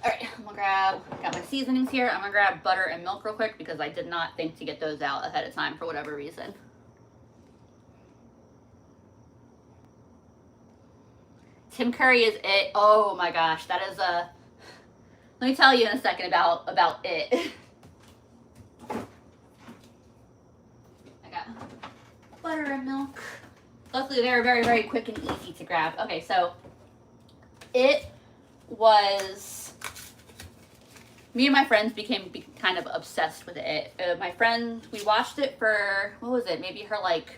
All right, I'm gonna got my seasonings here. I'm gonna grab butter and milk real quick because I did not think to get those out ahead of time for whatever reason. Tim Curry is it. Oh my gosh, that is a. Let me tell you in a second about it. I got butter and milk. Luckily, they're very, very quick and easy to grab. Okay, so it was. Me and my friends became kind of obsessed with it. My friend, we watched it for, what was it? Maybe her like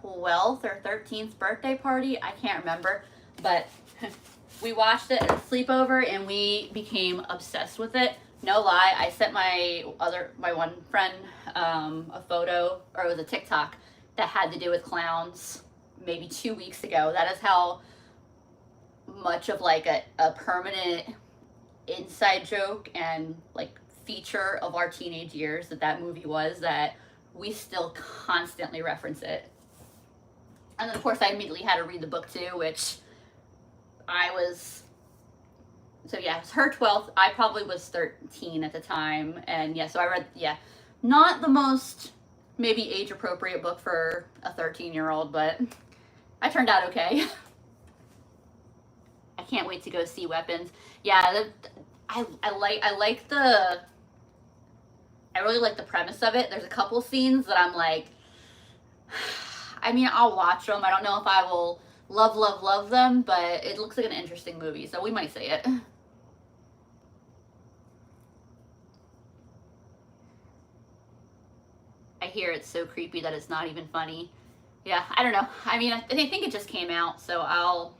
12th or 13th birthday party. I can't remember, but we watched it at a sleepover and we became obsessed with it. No lie, I sent my one friend a photo, or it was a TikTok that had to do with clowns maybe 2 weeks ago. That is how much of like a permanent inside joke and like feature of our teenage years that movie was, that we still constantly reference it. And then of course I immediately had to read the book too, which I was, so yeah, it was her 12th. I probably was 13 at the time. And yeah, so I read, yeah, not the most maybe age appropriate book for a 13-year-old, but I turned out okay. I can't wait to go see Weapons. Yeah, I really like the premise of it. There's a couple scenes that I'm like, I mean, I'll watch them. I don't know if I will love them, but it looks like an interesting movie, so we might see it. I hear it's so creepy that it's not even funny. Yeah, I don't know. I mean, I think it just came out, so I'll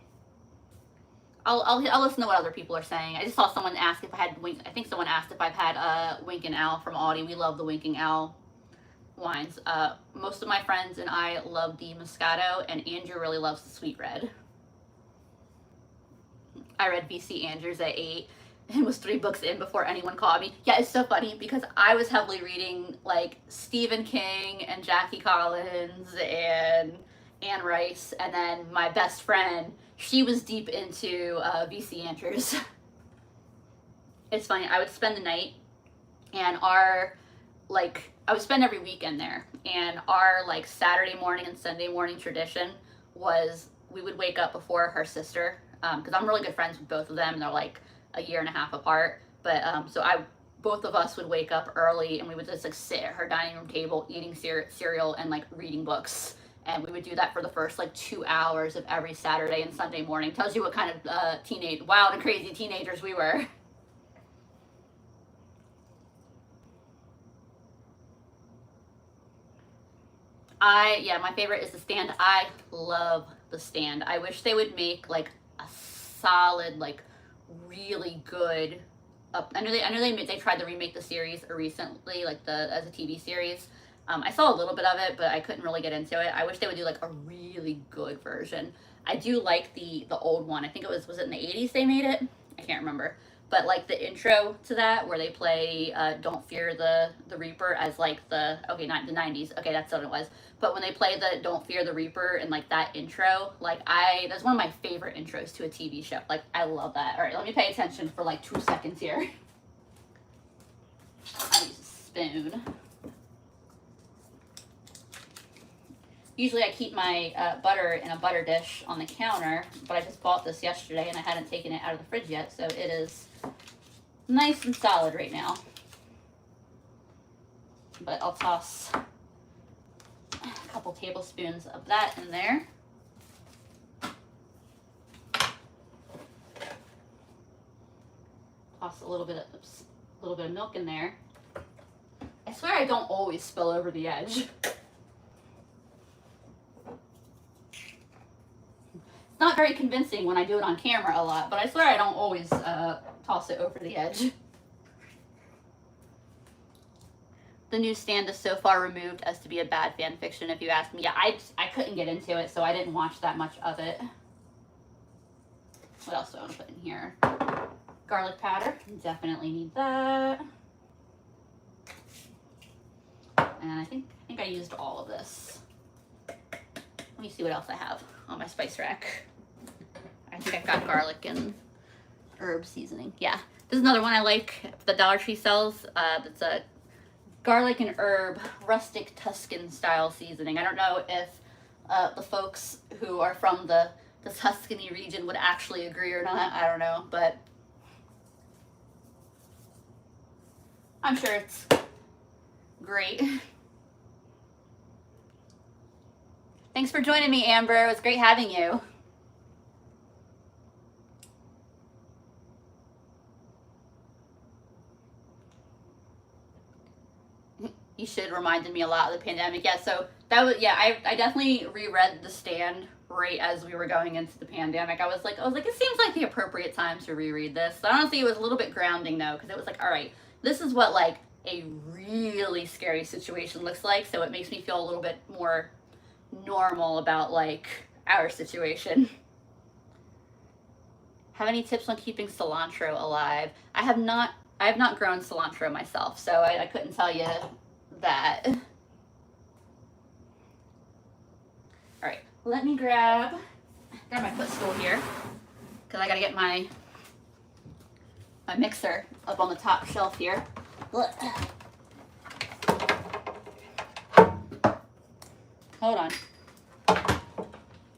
listen to what other people are saying. I just saw someone ask if I had Wink. I think someone asked if I've had Wink and Owl from Aldi. We love the Wink and Owl wines. Most of my friends and I love the Moscato, and Andrew really loves the Sweet Red. I read V.C. Andrews at 8 and was 3 books in before anyone called me. Yeah, it's so funny because I was heavily reading like Stephen King and Jackie Collins and Anne Rice, and then my best friend, she was deep into V.C. Andrews. It's funny, I would spend the night, and I would spend every weekend there, and our like Saturday morning and Sunday morning tradition was we would wake up before her sister, because I'm really good friends with both of them, and they're like a year and a half apart, but both of us would wake up early, and we would just like sit at her dining room table eating cereal and like reading books. And we would do that for the first like 2 hours of every Saturday and Sunday morning. Tells you what kind of wild and crazy teenagers we were. My favorite is The Stand. I love The Stand. I wish they would make like a solid, like really good. I know they tried to remake the series recently, like as a TV series. I saw a little bit of it, but I couldn't really get into it. I wish they would do like a really good version. I do like the old one. I think it was it in the 80s they made it? I can't remember. But like the intro to that where they play Don't Fear the Reaper as like not the 90s. Okay, that's what it was. But when they play the Don't Fear the Reaper and like that intro, like that's one of my favorite intros to a TV show. Like I love that. All right, let me pay attention for like 2 seconds here. I'll use a spoon. Usually I keep my butter in a butter dish on the counter, but I just bought this yesterday and I hadn't taken it out of the fridge yet, so it is nice and solid right now. But I'll toss a couple tablespoons of that in there. Toss a little bit of milk in there. I swear I don't always spill over the edge. Not very convincing when I do it on camera a lot, but I swear I don't always toss it over the edge. The new Stand is so far removed as to be a bad fan fiction, if you ask me. Yeah, I couldn't get into it, so I didn't watch that much of it. What else do I want to put in here? Garlic powder, definitely need that. And I think I used all of this. Let me see what else I have on my spice rack. I think I've got garlic and herb seasoning. Yeah, this is another one I like. The Dollar Tree sells. It's a garlic and herb rustic Tuscan style seasoning. I don't know if the folks who are from the Tuscany region would actually agree or not. I don't know, but I'm sure it's great. Thanks for joining me, Amber. It was great having you. You should reminded me a lot of the pandemic. Yeah, so that was, yeah, I definitely reread The Stand right as we were going into the pandemic. I was like, it seems like the appropriate time to reread this. So honestly, it was a little bit grounding though, because it was like, all right, this is what like a really scary situation looks like. So it makes me feel a little bit more normal about like our situation. Have any tips on keeping cilantro alive? I have not grown cilantro myself, so I couldn't tell you that. All right, let me grab my footstool here because I gotta get my mixer up on the top shelf here. Hold on.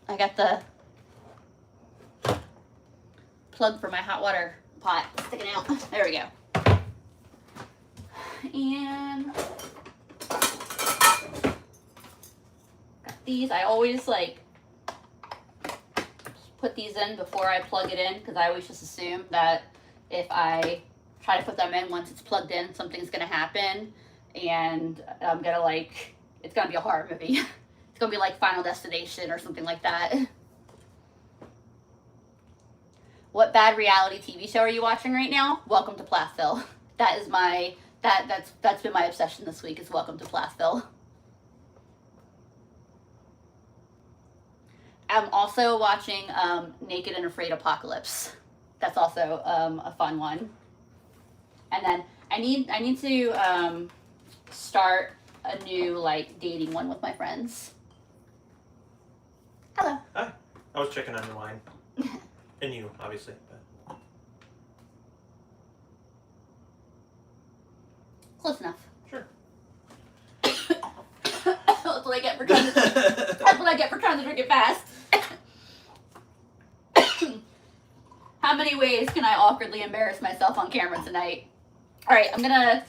I got the plug for my hot water pot sticking out. There we go. And got these. I always like put these in before I plug it in, because I always just assume that if I try to put them in once it's plugged in, something's gonna happen, and I'm gonna like, it's gonna be a horror movie. It's gonna be like Final Destination or something like that. What bad reality TV show are you watching right now? Welcome to Plathville. That is my, that's been my obsession this week, is Welcome to Plathville. I'm also watching Naked and Afraid Apocalypse. That's also a fun one. And then I need to start a new like dating one with my friends. Hello. Hi. I was checking on your wine. And you, obviously. But... Close enough. Sure. That's what I get for trying to. That's what I get for trying to drink it fast. How many ways can I awkwardly embarrass myself on camera tonight? All right, I'm gonna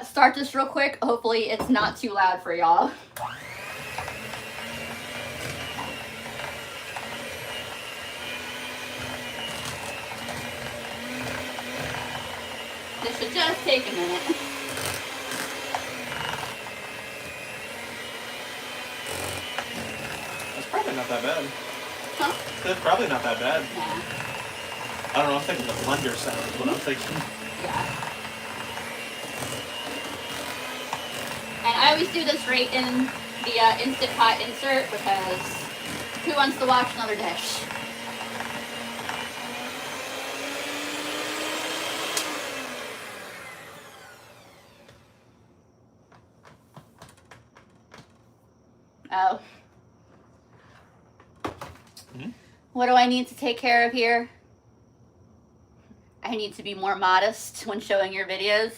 start this real quick. Hopefully, it's not too loud for y'all. This should just take a minute. That's probably not that bad. Huh? That's probably not that bad. Nah. I don't know, I'm thinking the blender sound is what I'm thinking. Yeah. And I always do this right in the Instant Pot insert, because who wants to watch another dish? Oh. What do I need to take care of here? I need to be more modest when showing your videos.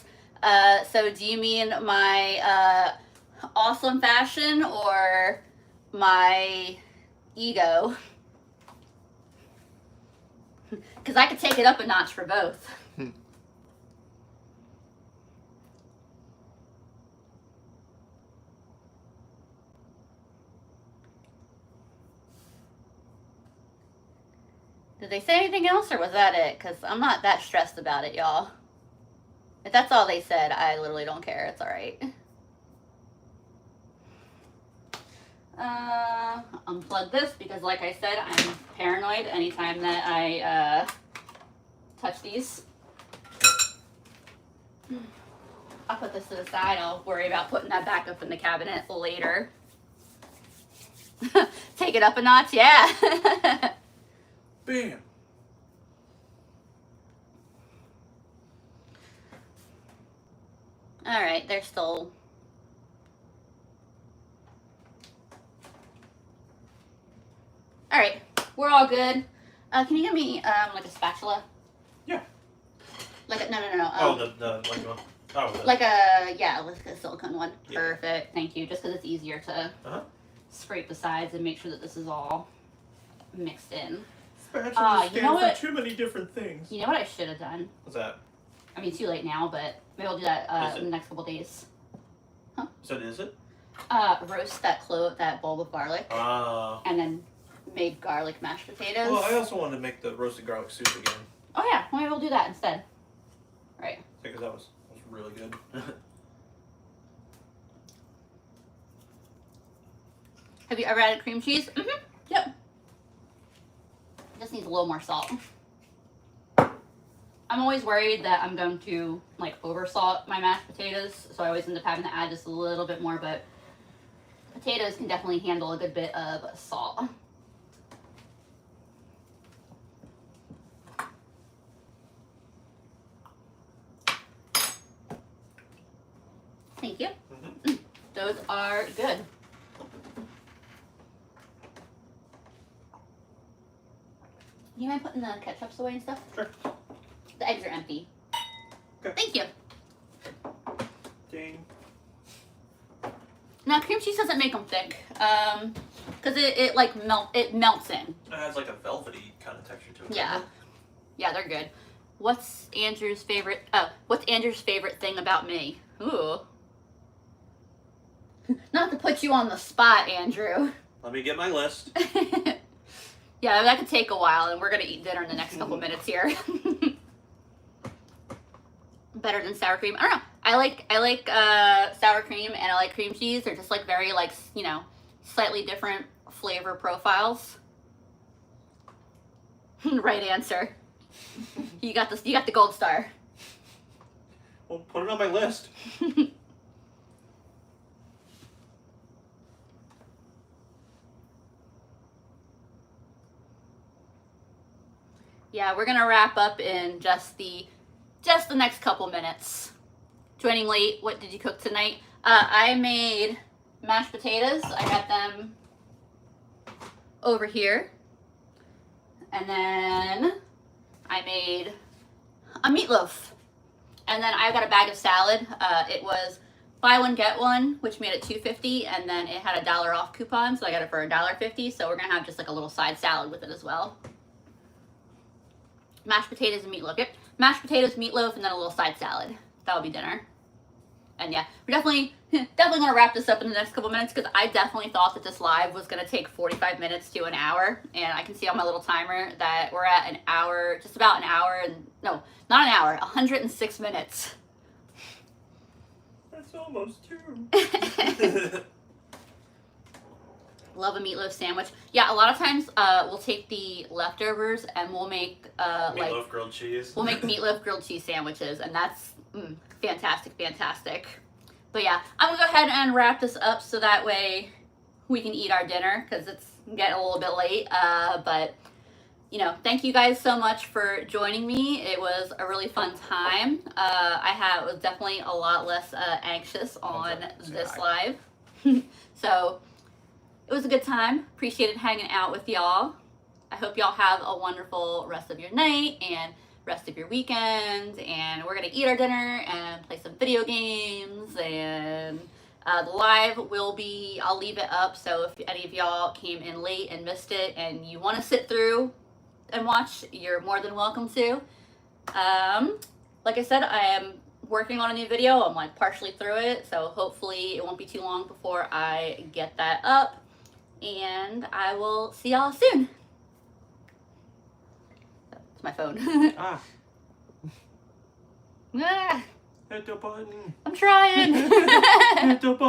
So do you mean my awesome fashion or my ego? Because I could take it up a notch for both. Did they say anything else, or was that it? Because I'm not that stressed about it, y'all. If that's all they said, I literally don't care. It's alright. Unplug this, because like I said, I'm paranoid anytime that I touch these. I'll put this to the side. I'll worry about putting that back up in the cabinet later. Take it up a notch, yeah. Bam. All right, they're still. All right, we're all good. Can you give me like a spatula? Yeah. Like a no. Oh, the like one. Oh. The... Like a like a silicone one. Yeah. Perfect. Thank you. Just because it's easier to scrape the sides and make sure that this is all mixed in. Spatulas you know what? for too many different things. You know what I should have done? What's that? I mean, too late now, but maybe I'll do that in the next couple days. Huh? So is it? Roast that bulb of garlic. And then make garlic mashed potatoes. Well, I also wanted to make the roasted garlic soup again. Oh yeah, maybe we'll do that instead. Right. Because that was really good. Have you ever added cream cheese? Mm-hmm. Yep. Just needs a little more salt. I'm always worried that I'm going to like over salt my mashed potatoes, so I always end up having to add just a little bit more, but potatoes can definitely handle a good bit of salt. Thank you. Mm-hmm. Those are good. Do you mind putting the ketchups away and stuff? Sure. The eggs are empty. Okay. Thank you. Ding. Now cream cheese doesn't make them thick, because it melts in. It has like a velvety kind of texture to it. Yeah, yeah, they're good. What's Andrew's favorite? What's Andrew's favorite thing about me? Ooh. Not to put you on the spot, Andrew. Let me get my list. Yeah, that could take a while, and we're gonna eat dinner in the next couple minutes here. Better than sour cream. I don't know. I like sour cream and I like cream cheese. They're just like very like, you know, slightly different flavor profiles. Right answer. You got this. You got the gold star. Well, put it on my list. Yeah, we're gonna wrap up in just the next couple minutes. Joining late, what did you cook tonight? I made mashed potatoes. I got them over here. And then I made a meatloaf. And then I got a bag of salad. It was buy one, get one, which made it $2.50, and then it had a $1 off coupon, so I got it for $1.50. So we're gonna have just like a little side salad with it as well. Mashed potatoes and meatloaf. Yep. Mashed potatoes, meatloaf, and then a little side salad. That'll be dinner. And yeah, we're definitely gonna wrap this up in the next couple minutes because I definitely thought that this live was gonna take 45 minutes to an hour, and I can see on my little timer that we're at an hour, just about an hour, and no, not an hour, 106 minutes. That's almost 2. Love a meatloaf sandwich. Yeah, a lot of times we'll take the leftovers and we'll make meatloaf grilled cheese. We'll make meatloaf grilled cheese sandwiches, and that's fantastic, fantastic. But yeah, I'm gonna go ahead and wrap this up so that way we can eat our dinner because it's getting a little bit late. But you know, thank you guys so much for joining me. It was a really fun time. I was definitely a lot less anxious on this live. So it was a good time. Appreciated hanging out with y'all. I hope y'all have a wonderful rest of your night and rest of your weekend. And we're gonna eat our dinner and play some video games. And the live will be, I'll leave it up. So if any of y'all came in late and missed it and you wanna sit through and watch, you're more than welcome to. Like I said, I am working on a new video. I'm like partially through it. So hopefully it won't be too long before I get that up. And I will see y'all soon. It's my phone. Ah. Ah, Hit the button. I'm trying. Hit the button.